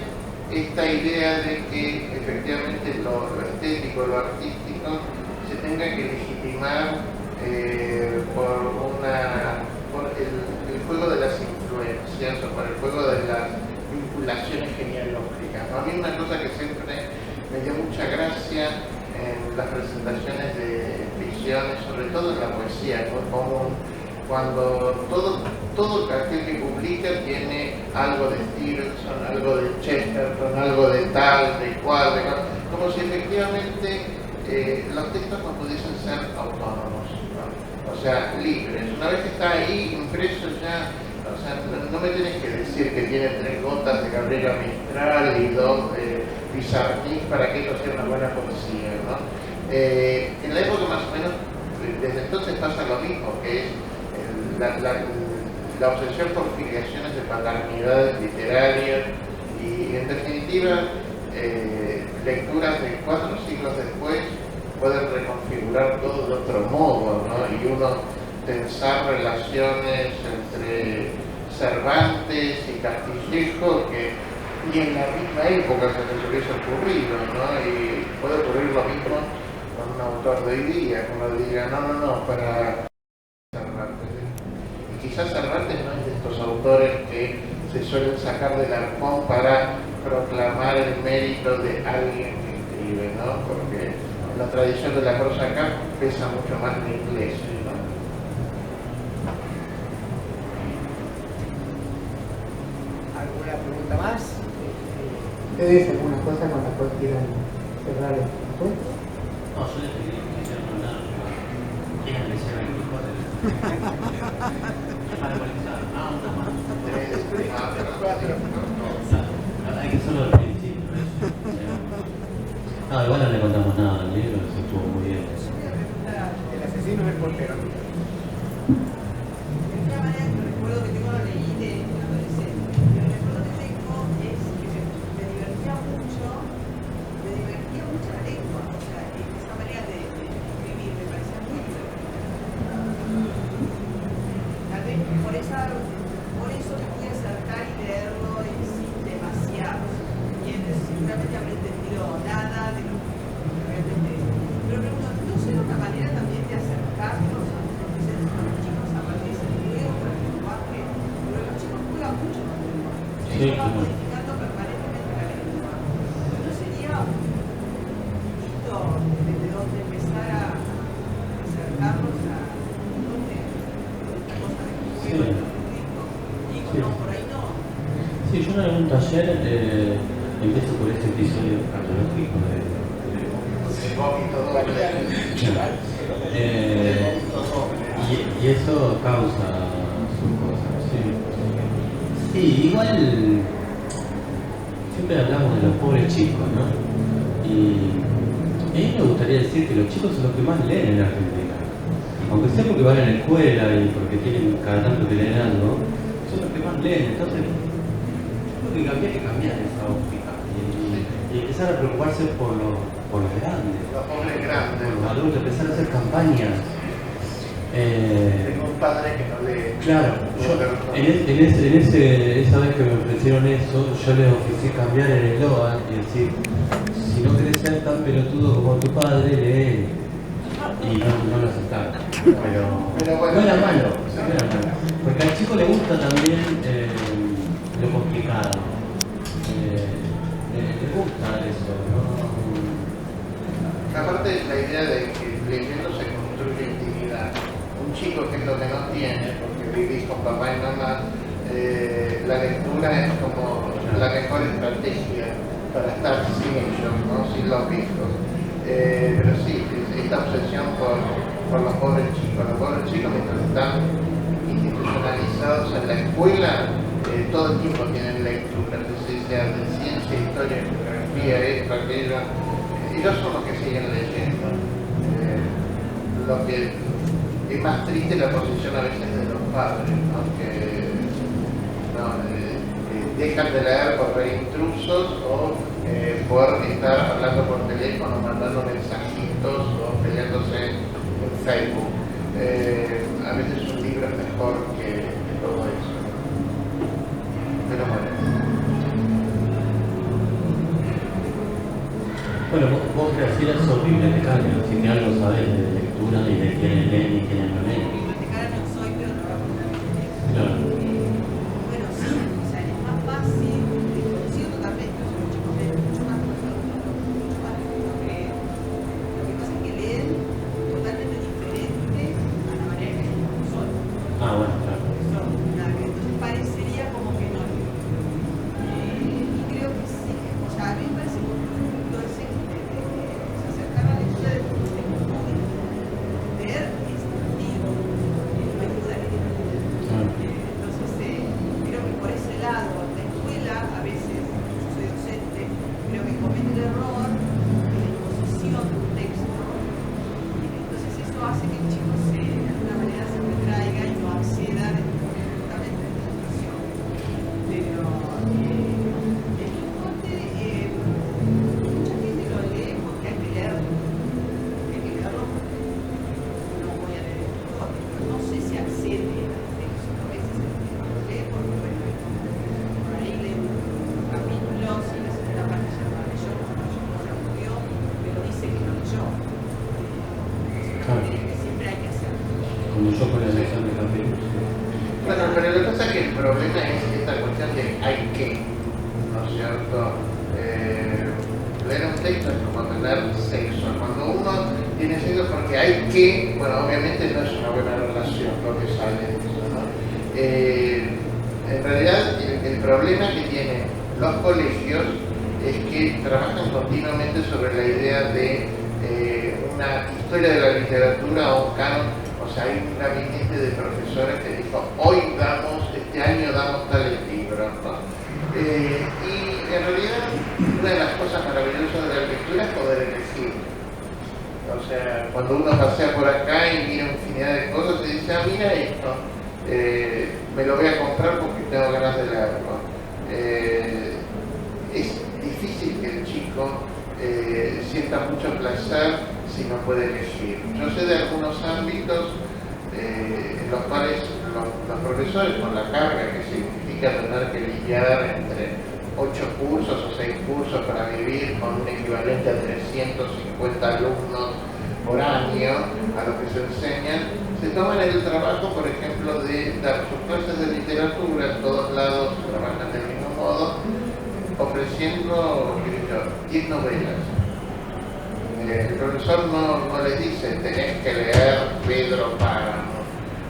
esta idea de que efectivamente lo estético, lo artístico, se tenga que legitimar por el juego de las influencias o por el juego de las vinculaciones genealógicas, ¿no? A mí una cosa que siempre me dio mucha gracia en las presentaciones de ficciones, sobre todo en la poesía, muy común, cuando todo el cartel que publica tiene algo de Stevenson, algo de Chesterton, algo de tal, de cual, como si efectivamente los textos no pudiesen ser autónomos, ¿no? O sea, libres. Una vez que está ahí impreso ya, o sea, no me tienes que decir que tiene 3 gotas de Gabriela Mistral y 2 de Pizarnik para que esto sea una buena poesía, ¿no? En la época más o menos, desde entonces pasa lo mismo, que es la obsesión por filiaciones de paternidades literarias y, en definitiva, lecturas de 4 siglos después pueden reconfigurar todo de otro modo, ¿no? Y uno pensar relaciones entre Cervantes y Castillejo que ni en la misma época se les hubiese ocurrido, ¿no? Y puede ocurrir lo mismo con un autor de hoy día, que uno diga, no, para Cervantes. Y quizás Cervantes no es de estos autores que se suelen sacar del arcón para proclamar el mérito de alguien que escribe, ¿no? Porque la tradición de la prosa acá pesa mucho más en inglés, ¿no? ¿Ustedes alguna cosa con la cual quieran cerrar el encuentro? No, yo les quería hablar. ¿Quieren que sea 24? Para conectar. Ah, una más. Hay que solo al principio. No, igual no le contamos nada al libro, eso estuvo muy bien. El asesino es el portero. Una manera que recuerdo que tengo lo leí de adolescente. El recuerdo que tengo es que me divertía mucho la lengua, o sea, esa manera de escribir me parecía muy divertida. Tal vez por eso me pude acercar y leerlo sin demasiado. Y seguramente habré entendido nada de lo que realmente es. Pero no será una manera también de acercarnos a los chicos a partir de ese juego con el lenguaje. Pero los chicos juegan mucho con el lenguaje. Ellos van modificando permanentemente la lengua. ¿No sería lindo desde dónde empezar a acercarnos a esta cosa del juego, del ritmo? Digo, no, por ahí no. Sí, yo en algún taller empiezo por este episodio cardiológico El vómito doble. y eso causa sus cosas. Sí. Sí, igual siempre hablamos de los pobres chicos, ¿no? Y a mí me gustaría decir que los chicos son los que más leen en Argentina. Aunque sea porque van a la escuela y porque tienen cada tanto que leen algo, son los que más leen. Entonces, yo creo que habría que cambiar esa óptica y empezar a preocuparse por los grandes, Los pobres grandes. por los adultos, empezar a hacer campañas. Tengo un padre que no lee. Claro, yo, esa vez que me ofrecieron eso, yo les ofrecí cambiar el eslogan y decir, si no querés ser tan pelotudo como tu padre, lee. Y no lo aceptaron. Pero bueno, no era malo, no era malo. Porque al chico le gusta también lo complicado. Le gusta eso, ¿no? Aparte la idea de que leyendo se construye intimidad. Un chico que es lo que no tiene, porque vivís con papá y mamá, la lectura es como la mejor estrategia para estar sin ellos, ¿no? Sin los hijos. Pero sí, esta obsesión por los pobres chicos. Los pobres chicos, mientras están institucionalizados en la escuela, todo el tiempo tienen lectura, sea de ciencia, historia, geografía, esto, aquello. Ellos son los que siguen leyendo. Lo que es más triste la posición a veces de los padres, ¿no? Que dejan de leer por ver intrusos o por estar hablando por teléfono, mandando mensajitos o peleándose en Facebook. A veces un libro es mejor que todo eso. Pero bueno. Bueno, vos decís es horrible de cambio, así que algo sabés de lectura y de quiénes leen y quiénes no leen. Bibliotecaria no soy, pero trabajo en la biblioteca. Claro. Bueno, sí, o sea, es más fácil, coincido totalmente, los chicos leen mucho más que los adultos, mucho más que lo que pasa es que leen totalmente diferente a la manera que ellos son. Ah, bueno, claro. Entonces parecería como que no. Y creo que sí, o sea, a mí me parece que se acercar a la lectura de muy leer es divertido, no hay duda que es divertido. Entonces creo que por ese lado, la escuela a veces, yo soy docente, creo que comete el error de la imposición de un texto. Entonces eso hace que el chico de alguna manera se retraiga y no acceda directamente a la institución. Pero el Quijote, mucha gente lo lee porque hay que leerlo. Hay que leerlo porque no voy a leer el Quijote, pero no sé si accede al texto. A veces el que no lo lee porque bueno, por ahí lee un capítulo, si la segunda parte ya no la leyó, no se aburrió, pero dice que no leyó. Claro. Que siempre hay que hacerlo. Como yo con la elección de capítulos. Bueno, pero lo que pasa es que el problema es esta cuestión de hay que, ¿no es cierto? Leer un texto es como tener sexo. Cuando uno tiene sexo porque hay que, bueno, obviamente no es una buena relación lo que sale de eso, ¿no? En realidad, el problema que tienen los colegios es que trabajan continuamente sobre la idea de una historia de la literatura o un canon. O sea, hay un gabinete de profesores que dijo, este año damos tales libros, ¿no? Y en realidad, una de las cosas maravillosas de la lectura es poder elegir. O sea, cuando uno pasea por acá y mira infinidad de cosas y dice, mira esto, me lo voy a comprar porque tengo ganas de leerlo. Es difícil que el chico sienta mucho placer si no puede elegir. Yo sé de algunos ámbitos en los cuales los profesores, con la carga que significa tener que lidiar entre 8 cursos o 6 cursos para vivir con un equivalente a 350 alumnos por año a lo que se enseñan, se toman el trabajo, por ejemplo, de dar sus clases de literatura. En todos lados trabajan del mismo modo, ofreciendo, qué sé yo, 10 novelas. El profesor no les dice, tenés que leer Pedro Páramo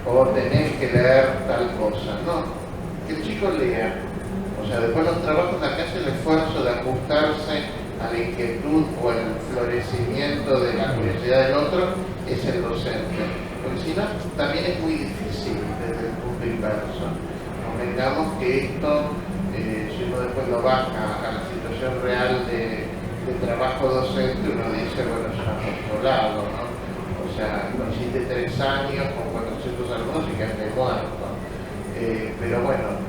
o tenés que leer tal cosa. No, que el chico lea. O sea, después los trabajos acá hace el esfuerzo de ajustarse a la inquietud o el florecimiento de la curiosidad del otro, es el docente. Porque si no, también es muy difícil desde el punto inverso. Convengamos que esto, si uno después lo baja a la situación real de trabajo docente, uno dice, bueno, es un apostolado, ¿no? O sea, lo hiciste 3 años con 400 alumnos y quedaste muerto. Pero bueno,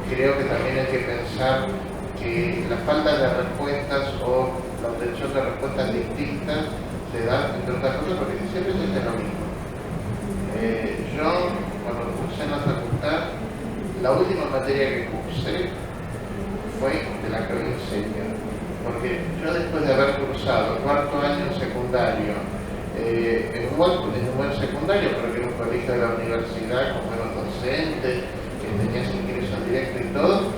creo que también hay que pensar que la falta de respuestas o la obtención de respuestas distintas se da, entre otras cosas, porque siempre se hace lo mismo. Yo, cuando cursé en la facultad, la última materia que cursé fue de la que hoy enseño. Porque yo, después de haber cursado 4º año en secundario, en un buen secundario, pero que era un colegio de la universidad con buenos docentes, que tenías ingreso directo y todo,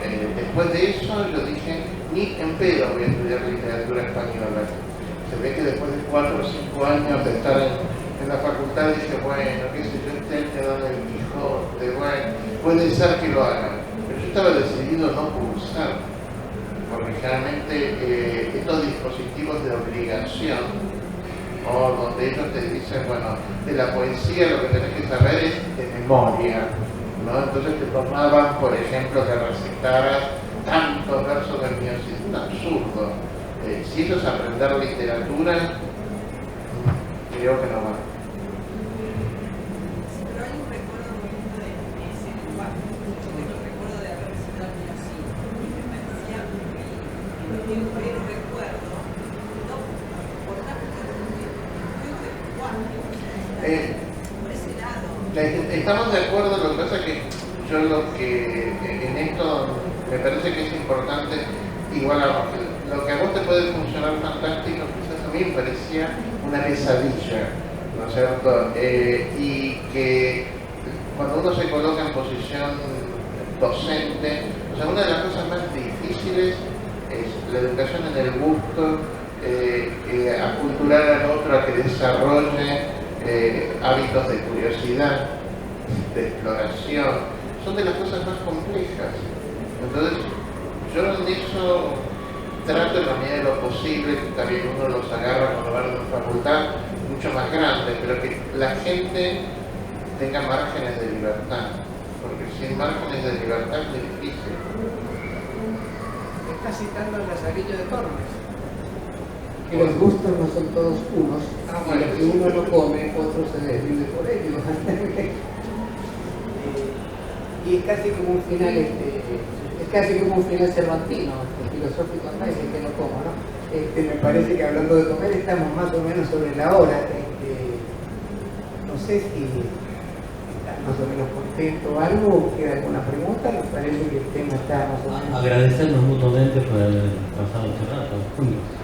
después de eso yo dije, ni en pedo voy a estudiar literatura española. Se ve que después de 4 o 5 años de estar en la facultad dije, bueno, qué sé yo, este año dan el Quijote, bueno, puede ser que lo hagan. Pero yo estaba decidido a no cursar, porque generalmente estos dispositivos de obligación, o donde ellos te dicen, bueno, de la poesía lo que tenés que saber es de memoria, ¿no? Entonces te tomaban, por ejemplo, que recitaras tantos versos del mío, es un absurdo. Si eso es aprender literatura, creo que no va. Pero hay un recuerdo muy lindo de ese lugar. Yo tengo el recuerdo de haber visitado el así, y me parecía un recuerdo, no por tanto, por ese lado. Estamos de acuerdo, lo que pasa es que yo en esto me parece que es importante, igual lo que a vos te puede funcionar fantástico, quizás a mí me parecía una pesadilla, ¿no es cierto? Y que cuando uno se coloca en posición docente, o sea, una de las cosas más difíciles es la educación en el gusto, aculturar al otro a que desarrolle hábitos de curiosidad, de exploración, son de las cosas más complejas. Entonces, yo en eso trato en la medida de lo posible, también uno los agarra cuando va a una facultad mucho más grande, pero que la gente tenga márgenes de libertad, porque sin márgenes de libertad es muy difícil. Está citando el Lazarillo de Tormes, que los gustos no son todos unos, y lo que uno no come, otro se desvive por ello. Y es casi como un final, es casi como un final cervantino, filosófico, no es que no como, ¿no? Me parece que hablando de comer estamos más o menos sobre la hora. No sé si estás más o menos contento o algo, o queda alguna pregunta. Me parece que el tema está más o menos. Agradecernos mutuamente por haber pasado este rato juntos.